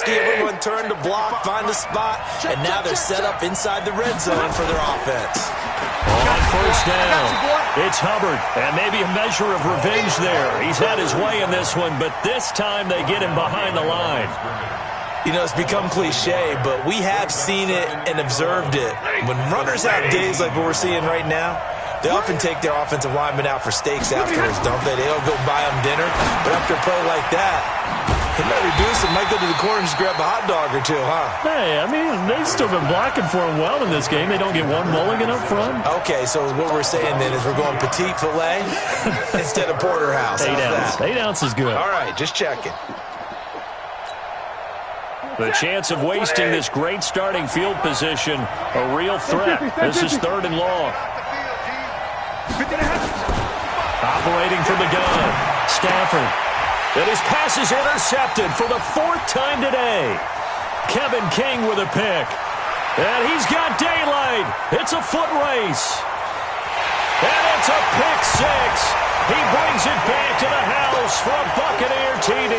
everyone turned to block, find a spot, and now they're set up inside the red zone for their offense. On first down, it's Hubbard, and maybe a measure of revenge there. He's had his way in this one, but this time they get him behind the line. You know, it's become cliche, but we have seen it and observed it. When runners have days like what we're seeing right now, they often take their offensive linemen out for steaks afterwards, don't they? They don't go buy them dinner. But after a play like that, he might reduce it, might go to the corner and just grab a hot dog or two, huh? Hey, I mean, they've still been blocking for him well in this game. They don't get one mulligan up front. Okay, so what we're saying then is we're going petite filet instead of porterhouse. 8 ounces. 8 ounces is good. All right, just checking. The chance of wasting this great starting field position, a real threat. This is 3rd and long. Operating from the gun, Stafford. And his pass is intercepted for the 4th time today. Kevin King with a pick. And he's got daylight. It's a foot race. And it's a pick 6. He brings it back to the house for a Buccaneer TD.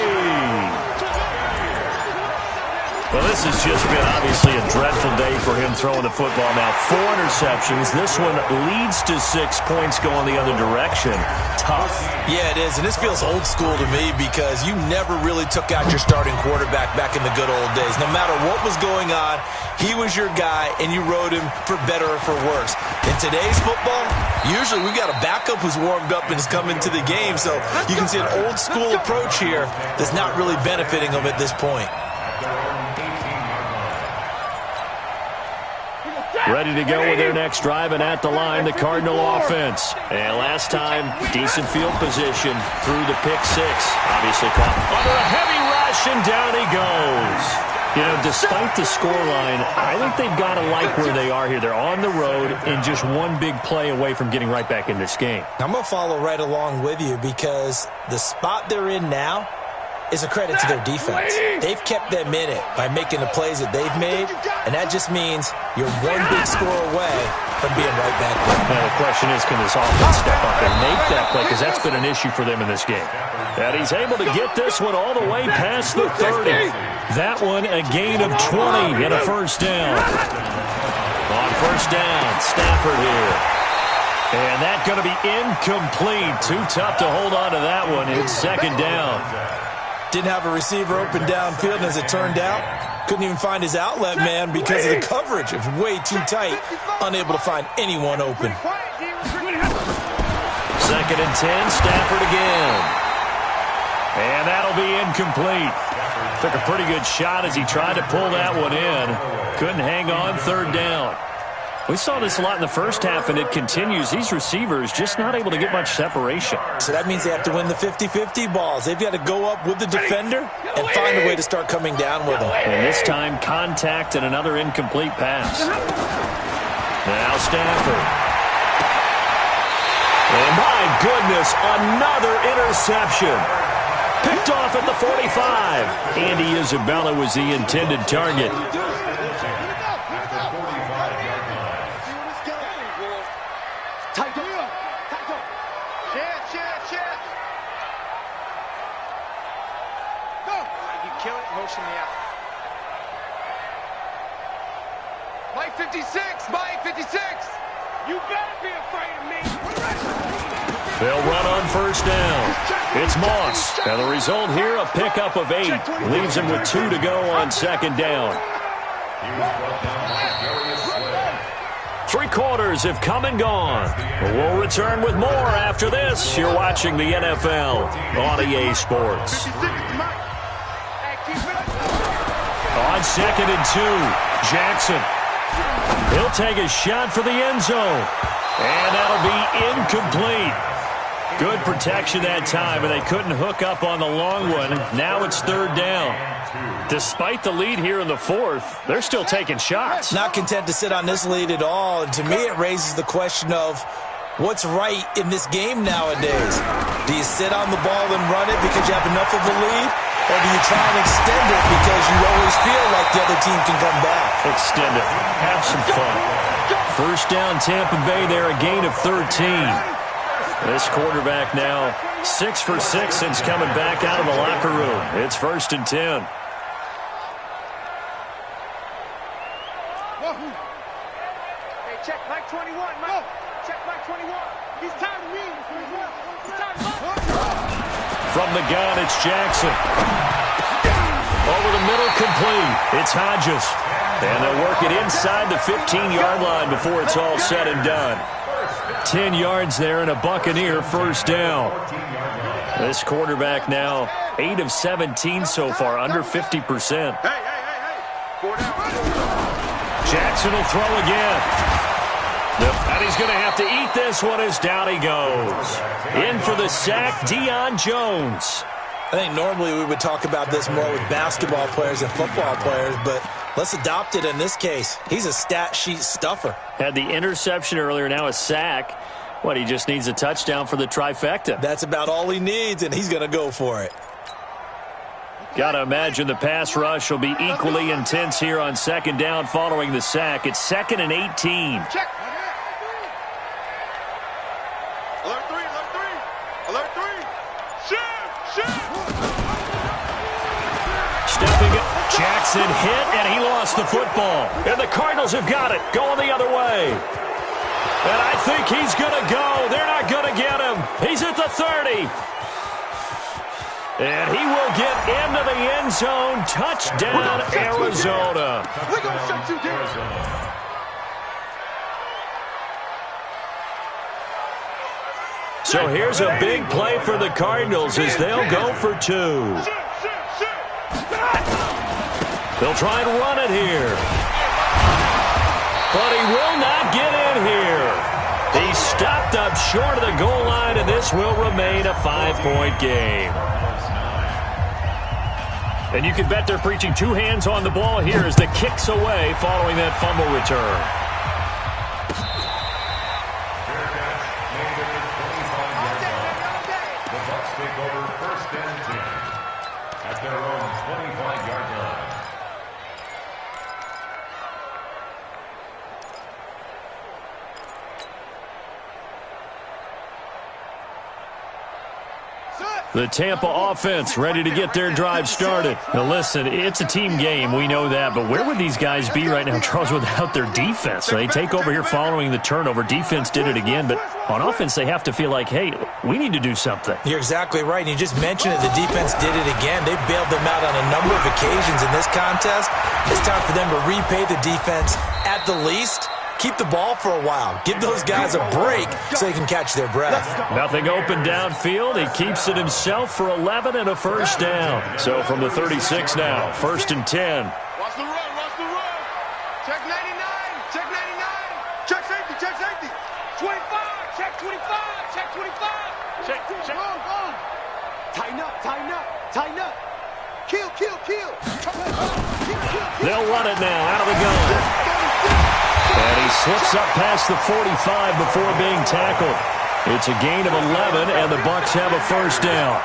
Well, this has just been obviously a dreadful day for him throwing the football. Now, 4 interceptions. This one leads to 6 points going the other direction. Tough. Yeah, it is, and this feels old school to me because you never really took out your starting quarterback back in the good old days. No matter what was going on, he was your guy, and you rode him for better or for worse. In today's football, usually we've got a backup who's warmed up and is coming to the game, so you can see an old school approach here that's not really benefiting him at this point. Ready to go with their next drive, and at the line, the Cardinal offense. And last time, decent field position through the pick 6. Obviously caught under a heavy rush, and down he goes. You know, despite the scoreline, I think they've got to like where they are here. They're on the road and just one big play away from getting right back in this game. I'm going to follow right along with you because the spot they're in now is a credit to their defense. They've kept them in it by making the plays that they've made, and that just means you're one big score away from being right back there. Now the question is, can this offense step up and make that play? Because that's been an issue for them in this game. And he's able to get this one all the way past the 30. That one a gain of 20 and a first down. On first down, Stafford here. And that's going to be incomplete. Too tough to hold on to that one. It's second down. Didn't have a receiver open downfield, and as it turned out, Couldn't even find his outlet man because of the coverage. It's way too tight. Unable to find anyone open. 2nd and 10, Stafford again. And that'll be incomplete. Took a pretty good shot as he tried to pull that one in. Couldn't hang on, 3rd down. We saw this a lot in the first half, and it continues. These receivers just not able to get much separation. So that means they have to win the 50-50 balls. They've got to go up with the defender and find a way to start coming down with them. And this time, contact and another incomplete pass. Now Stafford. And my goodness, another interception. Picked off at the 45. Andy Isabella was the intended target. Mike 56, Mike 56. You better be afraid of me. They'll run on 1st down. It's Moss. And the result here, a pickup of 8. Leaves him with 2 to go on 2nd down. 3 quarters have come and gone. We'll return with more after this. You're watching the NFL on EA Sports. On 2nd and 2, Jackson. He'll take a shot for the end zone. And that'll be incomplete. Good protection that time, and they couldn't hook up on the long one. Now it's 3rd down. Despite the lead here in the 4th, they're still taking shots. Not content to sit on this lead at all. And to me, it raises the question of what's right in this game nowadays. Do you sit on the ball and run it because you have enough of a lead? Or do you try and extend it because you always feel like the other team can come back? Extend it. Have some fun. 1st down, Tampa Bay there, a gain of 13. This quarterback now 6 for 6 since coming back out of the locker room. It's 1st and 10. Hey, check Mike 21, Mike. Check Mike 21. He's tired of me. He's tired of me. From the gun, it's Jackson. Over the middle, complete. It's Hodges. And they'll work it inside the 15-yard line before it's all said and done. 10 yards there and a Buccaneer 1st down. This quarterback now 8 of 17 so far, under 50%. Jackson will throw again. And he's going to have to eat this one as down he goes. In for the sack, Deion Jones. I think normally we would talk about this more with basketball players and football players, but let's adopt it in this case. He's a stat sheet stuffer. Had the interception earlier, now a sack. What, he just needs a touchdown for the trifecta. That's about all he needs, and he's going to go for it. Got to imagine the pass rush will be equally intense here on 2nd down following the sack. It's 2nd and 18. Check. Alert 3, alert 3. Alert 3. Shoot, shoot. Stepping up, Jackson hit, and he lost the football. And the Cardinals have got it, going the other way. And I think he's going to go. They're not going to get him. He's at the 30. And he will get into the end zone. Touchdown, Arizona. We're going to shut you down. So here's a big play for the Cardinals as they'll go for 2. They'll try and run it here. But he will not get in here. He stopped up short of the goal line, and this will remain a 5-point game. And you can bet they're preaching 2 hands on the ball here as the kick's away following that fumble return. The Bucs take over 1st and 10 at their own 25-yard line. The Tampa offense ready to get their drive started. Now listen, it's a team game, we know that, but where would these guys be right now, Charles, without their defense? They take over here following the turnover. Defense did it again, but on offense they have to feel like, hey, we need to do something. You're exactly right. And you just mentioned it. The defense did it again. They bailed them out on a number of occasions in this contest. It's time for them to repay the defense at the least. Keep the ball for a while. Give those guys a break so they can catch their breath. Nothing open downfield. He keeps it himself for 11 and a first down. So from the 36 now, 1st and 10. Watch the run, watch the run. Check 99, check 99. Check safety, check safety. 25, check 25, check 25. Check. Go. Tighten up, tighten up, tighten up. Kill. They'll run it now out of the gun. And he slips up past the 45 before being tackled. It's a gain of 11, and the Bucs have a first down.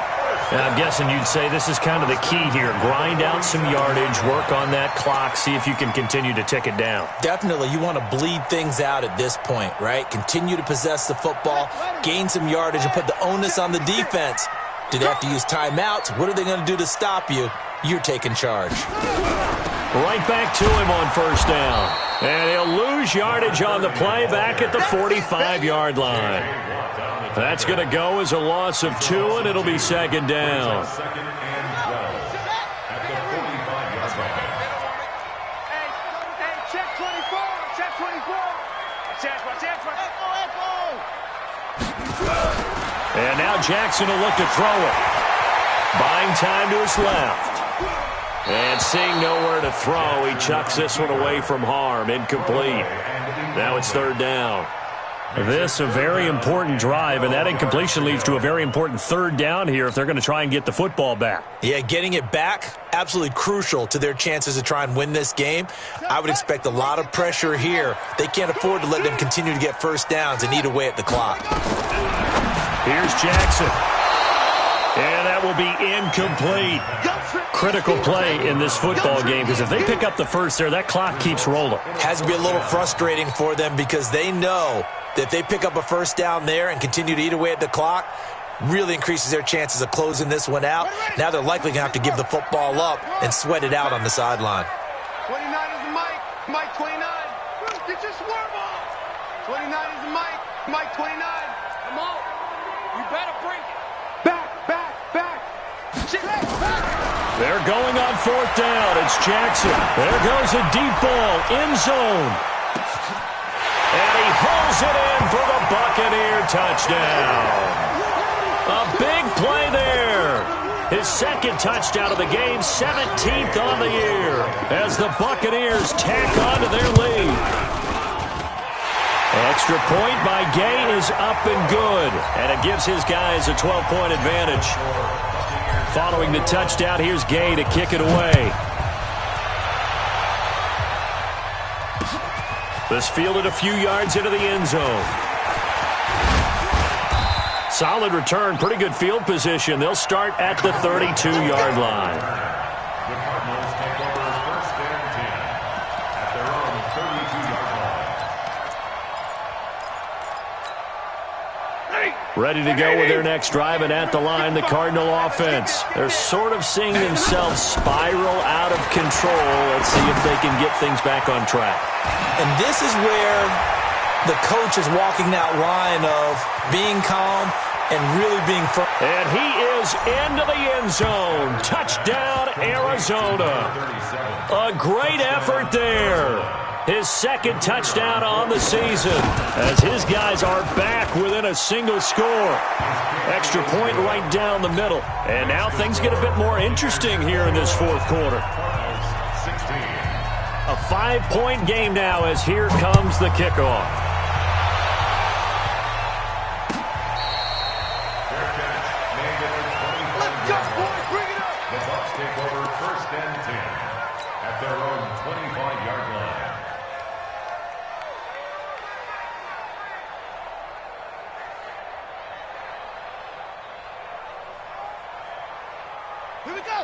And I'm guessing you'd say this is kind of the key here. Grind out some yardage, work on that clock, see if you can continue to tick it down. Definitely, you want to bleed things out at this point, right? Continue to possess the football, gain some yardage, and put the onus on the defense. Do they have to use timeouts? What are they going to do to stop you? You're taking charge. Right back to him on first down. And he'll lose yardage on the play back at the 45-yard line. That's going to go as a loss of 2, and it'll be second down. Hey, check 24, check 24. And now Jackson will look to throw it. Buying time to his left. And seeing nowhere to throw, he chucks this one away from harm. Incomplete. Now it's third down. This a very important drive, and that incompletion leads to a very important third down here if they're going to try and get the football back. Yeah, getting it back, absolutely crucial to their chances to try and win this game. I would expect a lot of pressure here. They can't afford to let them continue to get first downs and eat away at the clock. Here's Jackson. And that will be incomplete. Critical play in this football game, because if they pick up the first there, that clock keeps rolling. Has to be a little frustrating for them because they know that if they pick up a first down there and continue to eat away at the clock, really increases their chances of closing this one out. Now they're likely going to have to give the football up and sweat it out on the sideline. 29 is Mike. Mike 29. Get your swerve on. 29 is Mike 29. Come on. You better break it. Back. They're going on fourth down. It's Jackson. There goes a deep ball. End zone. And he hauls it in for the Buccaneer touchdown. A big play there. His second touchdown of the game, 17th on the year, as the Buccaneers tack on to their lead. Extra point by Gay is up and good, and it gives his guys a 12-point advantage. Following the touchdown, here's Gay to kick it away. This fielded a few yards into the end zone. Solid return, pretty good field position. They'll start at the 32-yard line. The Cardinals take over first and 10 at their own 32-yard line. Ready to go with their next drive, and at the line, the Cardinal offense. They're sort of seeing themselves spiral out of control. Let's see if they can get things back on track. And this is where the coach is walking that line of being calm and really being firm. And he is into the end zone. Touchdown, Arizona. A great effort there. His second touchdown on the season, as his guys are back within a single score. Extra point right down the middle. And now things get a bit more interesting here in this fourth quarter. A 5-point game now, as here comes the kickoff. The Bucs take over first and 10 at their own 25-yard line.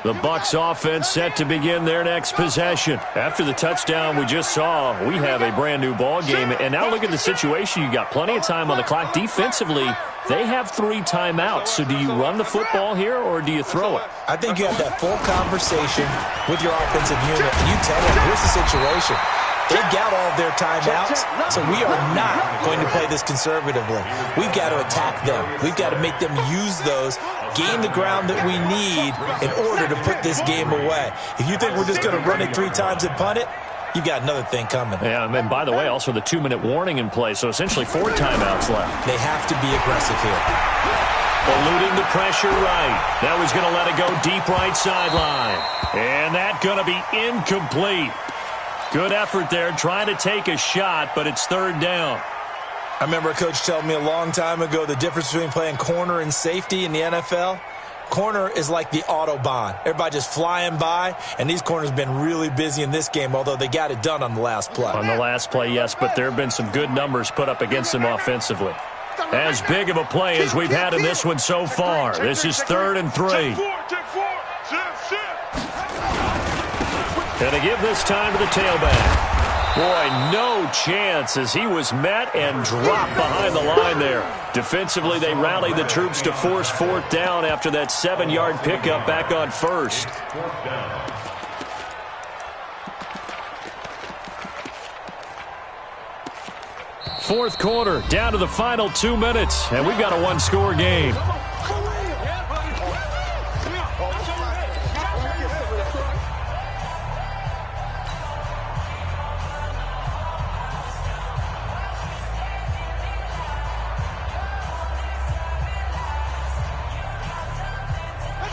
The Bucs offense set to begin their next possession. After the touchdown we just saw, we have a brand new ball game. And now look at the situation. You got plenty of time on the clock. Defensively, They have 3 timeouts, so do you run the football here or do you throw it? I think you have that full conversation with your offensive unit, and you tell them, here's the situation. They've got all of their timeouts, so we are not going to play this conservatively. We've got to attack them. We've got to make them use those, gain the ground that we need in order to put this game away. If you think we're just going to run it 3 times and punt it, you've got another thing coming. Yeah, and by the way, also the 2-minute warning in play, so essentially 4 timeouts left. They have to be aggressive here. Eluding the pressure right. Now he's going to let it go deep right sideline. And that's going to be incomplete. Good effort there, trying to take a shot, but it's 3rd down. I remember a coach telling me a long time ago the difference between playing corner and safety in the NFL. Corner is like the Autobahn. Everybody just flying by, and these corners have been really busy in this game, although they got it done on the last play. On the last play, yes, but there have been some good numbers put up against them offensively. As big of a play as we've had in this one so far. This is 3rd and 3. And they give this time to the tailback. Boy, no chance as he was met and dropped behind the line there. Defensively, they rallied the troops to force 4th down after that 7-yard pickup back on 1st. Fourth quarter, down to the final 2 minutes, and we've got a 1-score game.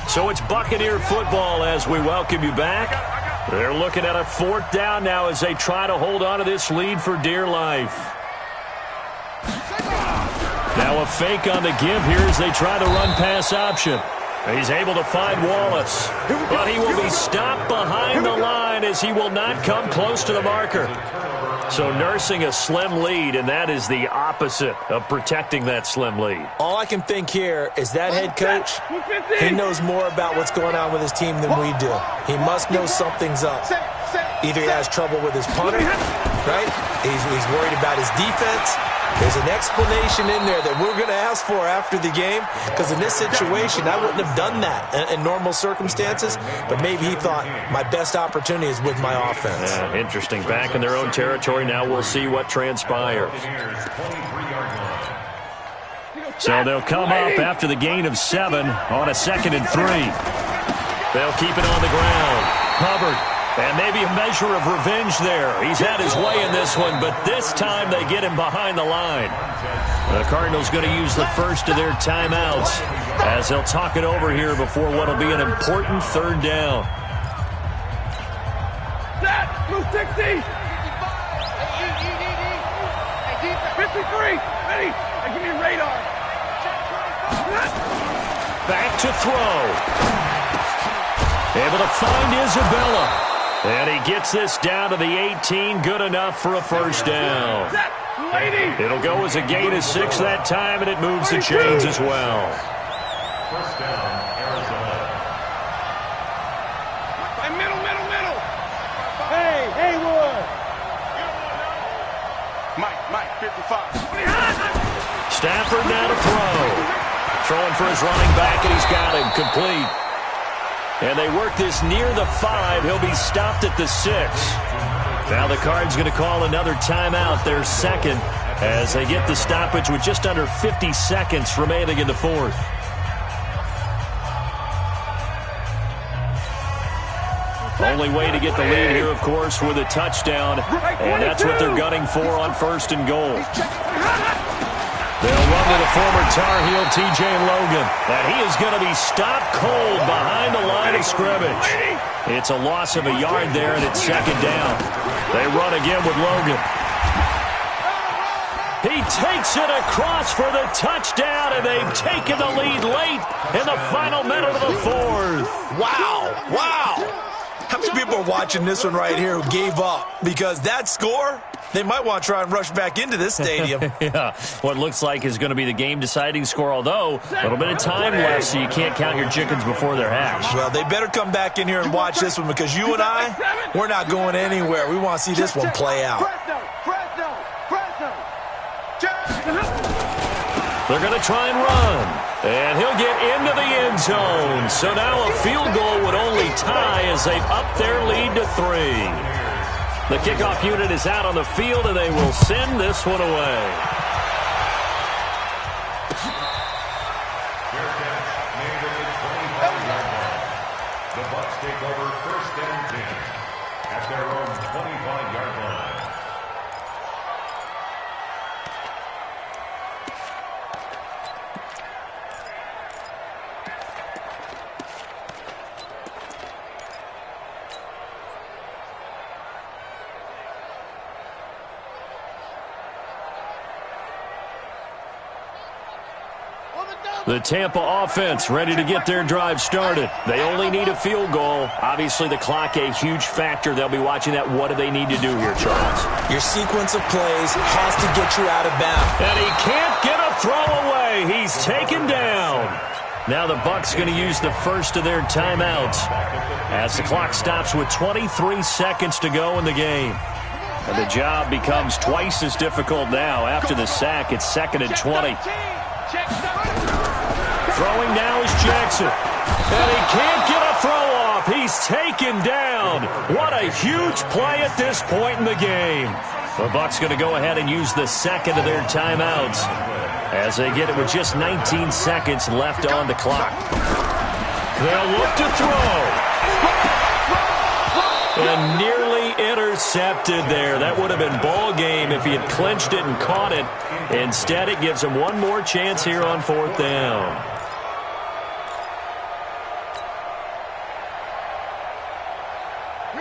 So it's Buccaneer football as we welcome you back. They're looking at a 4th down now as they try to hold on to this lead for dear life. Now a fake on the give here as they try the run-pass option. He's able to find Wallace, but he will be stopped behind the line as he will not come close to the marker. So nursing a slim lead, and that is the opposite of protecting that slim lead. All I can think here is that head coach, he knows more about what's going on with his team than we do. He must know something's up. Either he has trouble with his punter, right? He's worried about his defense. There's an explanation in there that we're going to ask for after the game, because in this situation, I wouldn't have done that in normal circumstances, but maybe he thought my best opportunity is with my offense. Yeah, interesting. Back in their own territory. Now we'll see what transpires. So they'll come up after the gain of 7 on a 2nd and 3. They'll keep it on the ground. Hubbard. And maybe a measure of revenge there. He's had his way in this one, but this time they get him behind the line. The Cardinals going to use the first of their timeouts as they'll talk it over here before what will be an important 3rd down. Set! Blue 60! 53! Ready! Give me radar! Back to throw. Able to find Isabella. And he gets this down to the 18. Good enough for a 1st down. It'll go as a gain of 6 that time, and it moves the chains as well. 1st down, Arizona. Hey, middle! Hey, Haywood! Mike, 55. Stafford now to throw. Throwing for his running back, and he's got him complete. And they work this near the 5. He'll be stopped at the 6. Now the Cards going to call another timeout, their 2nd, as they get the stoppage with just under 50 seconds remaining in the 4th. Only way to get the lead here, of course, with a touchdown. And that's what they're gunning for on 1st and goal. They'll run to the former Tar Heel TJ Logan. And he is going to be stopped cold behind the line of scrimmage. It's a loss of a yard there, and it's 2nd down. They run again with Logan. He takes it across for the touchdown, and they've taken the lead late in the final minute of the 4th. Wow. How many people are watching this one right here who gave up? Because that score, they might want to try and rush back into this stadium. Yeah, what looks like is going to be the game-deciding score, although a little bit of time left, so you can't count your chickens before they're hatched. Well, they better come back in here and watch this one, because you and I, we're not going anywhere. We want to see this one play out. They're going to try and run. And he'll get into the end zone. So now a field goal would only tie as they've upped their lead to 3. The kickoff unit is out on the field, and they will send this one away. The Bucs take over 1st and 10 at their own 25-yard line. The Tampa offense ready to get their drive started. They only need a field goal. Obviously, the clock a huge factor. They'll be watching that. What do they need to do here, Charles? Your sequence of plays has to get you out of bounds. And he can't get a throw away. He's taken down. Now the Bucs going to use the first of their timeouts as the clock stops with 23 seconds to go in the game. And the job becomes twice as difficult now. After the sack, it's 2nd and 20. Throwing now is Jackson. And he can't get a throw off. He's taken down. What a huge play at this point in the game. The Bucs going to go ahead and use the second of their timeouts as they get it with just 19 seconds left on the clock. They'll look to throw. And nearly intercepted there. That would have been ball game if he had clinched it and caught it. Instead, it gives him one more chance here on 4th down.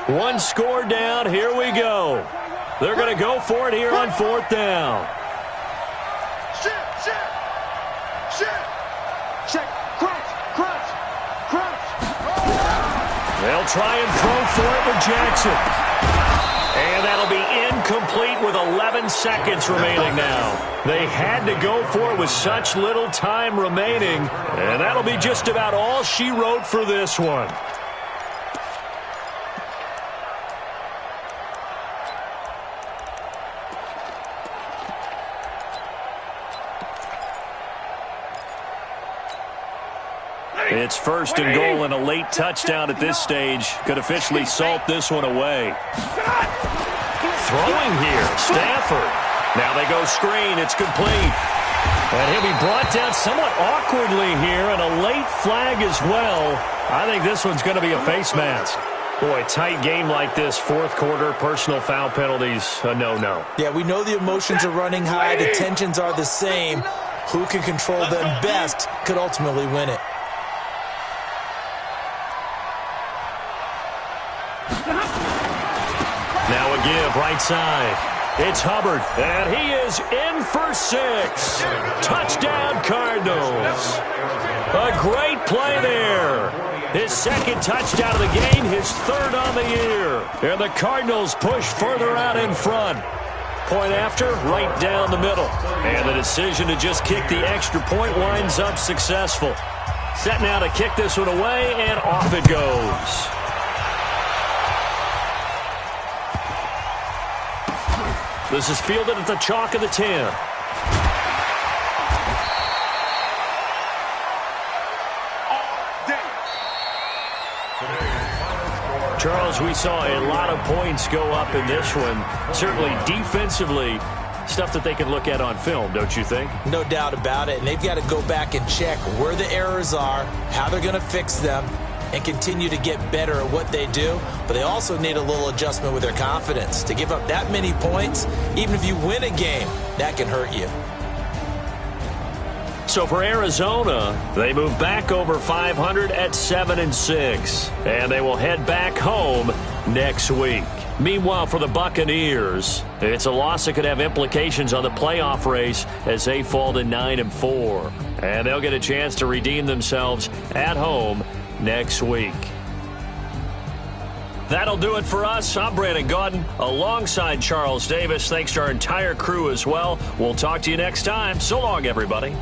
One score down. Here we go. They're going to go for it here on 4th down. Check. Crunch. They'll try and throw for it with Jackson. And that'll be incomplete with 11 seconds remaining now. They had to go for it with such little time remaining. And that'll be just about all she wrote for this one. It's 1st and goal, and a late touchdown at this stage could officially salt this one away. Throwing here, Stafford. Now they go screen. It's complete. And he'll be brought down somewhat awkwardly here, and a late flag as well. I think this one's going to be a face mask. Boy, tight game like this, 4th quarter, personal foul penalties, a no-no. Yeah, we know the emotions are running high. The tensions are the same. Who can control them best could ultimately win it. Now a give right side. It's Hubbard, and he is in for 6. Touchdown, Cardinals. A great play there. His 2nd touchdown of the game, his 3rd on the year. And the Cardinals push further out in front. Point after, right down the middle. And the decision to just kick the extra point winds up successful. Set now to kick this one away, and off it goes. This is fielded at the chalk of the 10. Charles, we saw a lot of points go up in this one. Certainly defensively, stuff that they can look at on film, don't you think? No doubt about it. And they've got to go back and check where the errors are, how they're going to fix them, and continue to get better at what they do. But they also need a little adjustment with their confidence. To give up that many points, even if you win a game, that can hurt you. So for Arizona, they move back over 500 at 7-6, and they will head back home next week. Meanwhile, for the Buccaneers, it's a loss that could have implications on the playoff race as they fall to 9-4, and they'll get a chance to redeem themselves at home next week. That'll do it for us. I'm Brandon Gaudin alongside Charles Davis. Thanks to our entire crew as well. We'll talk to you next time. So long, everybody.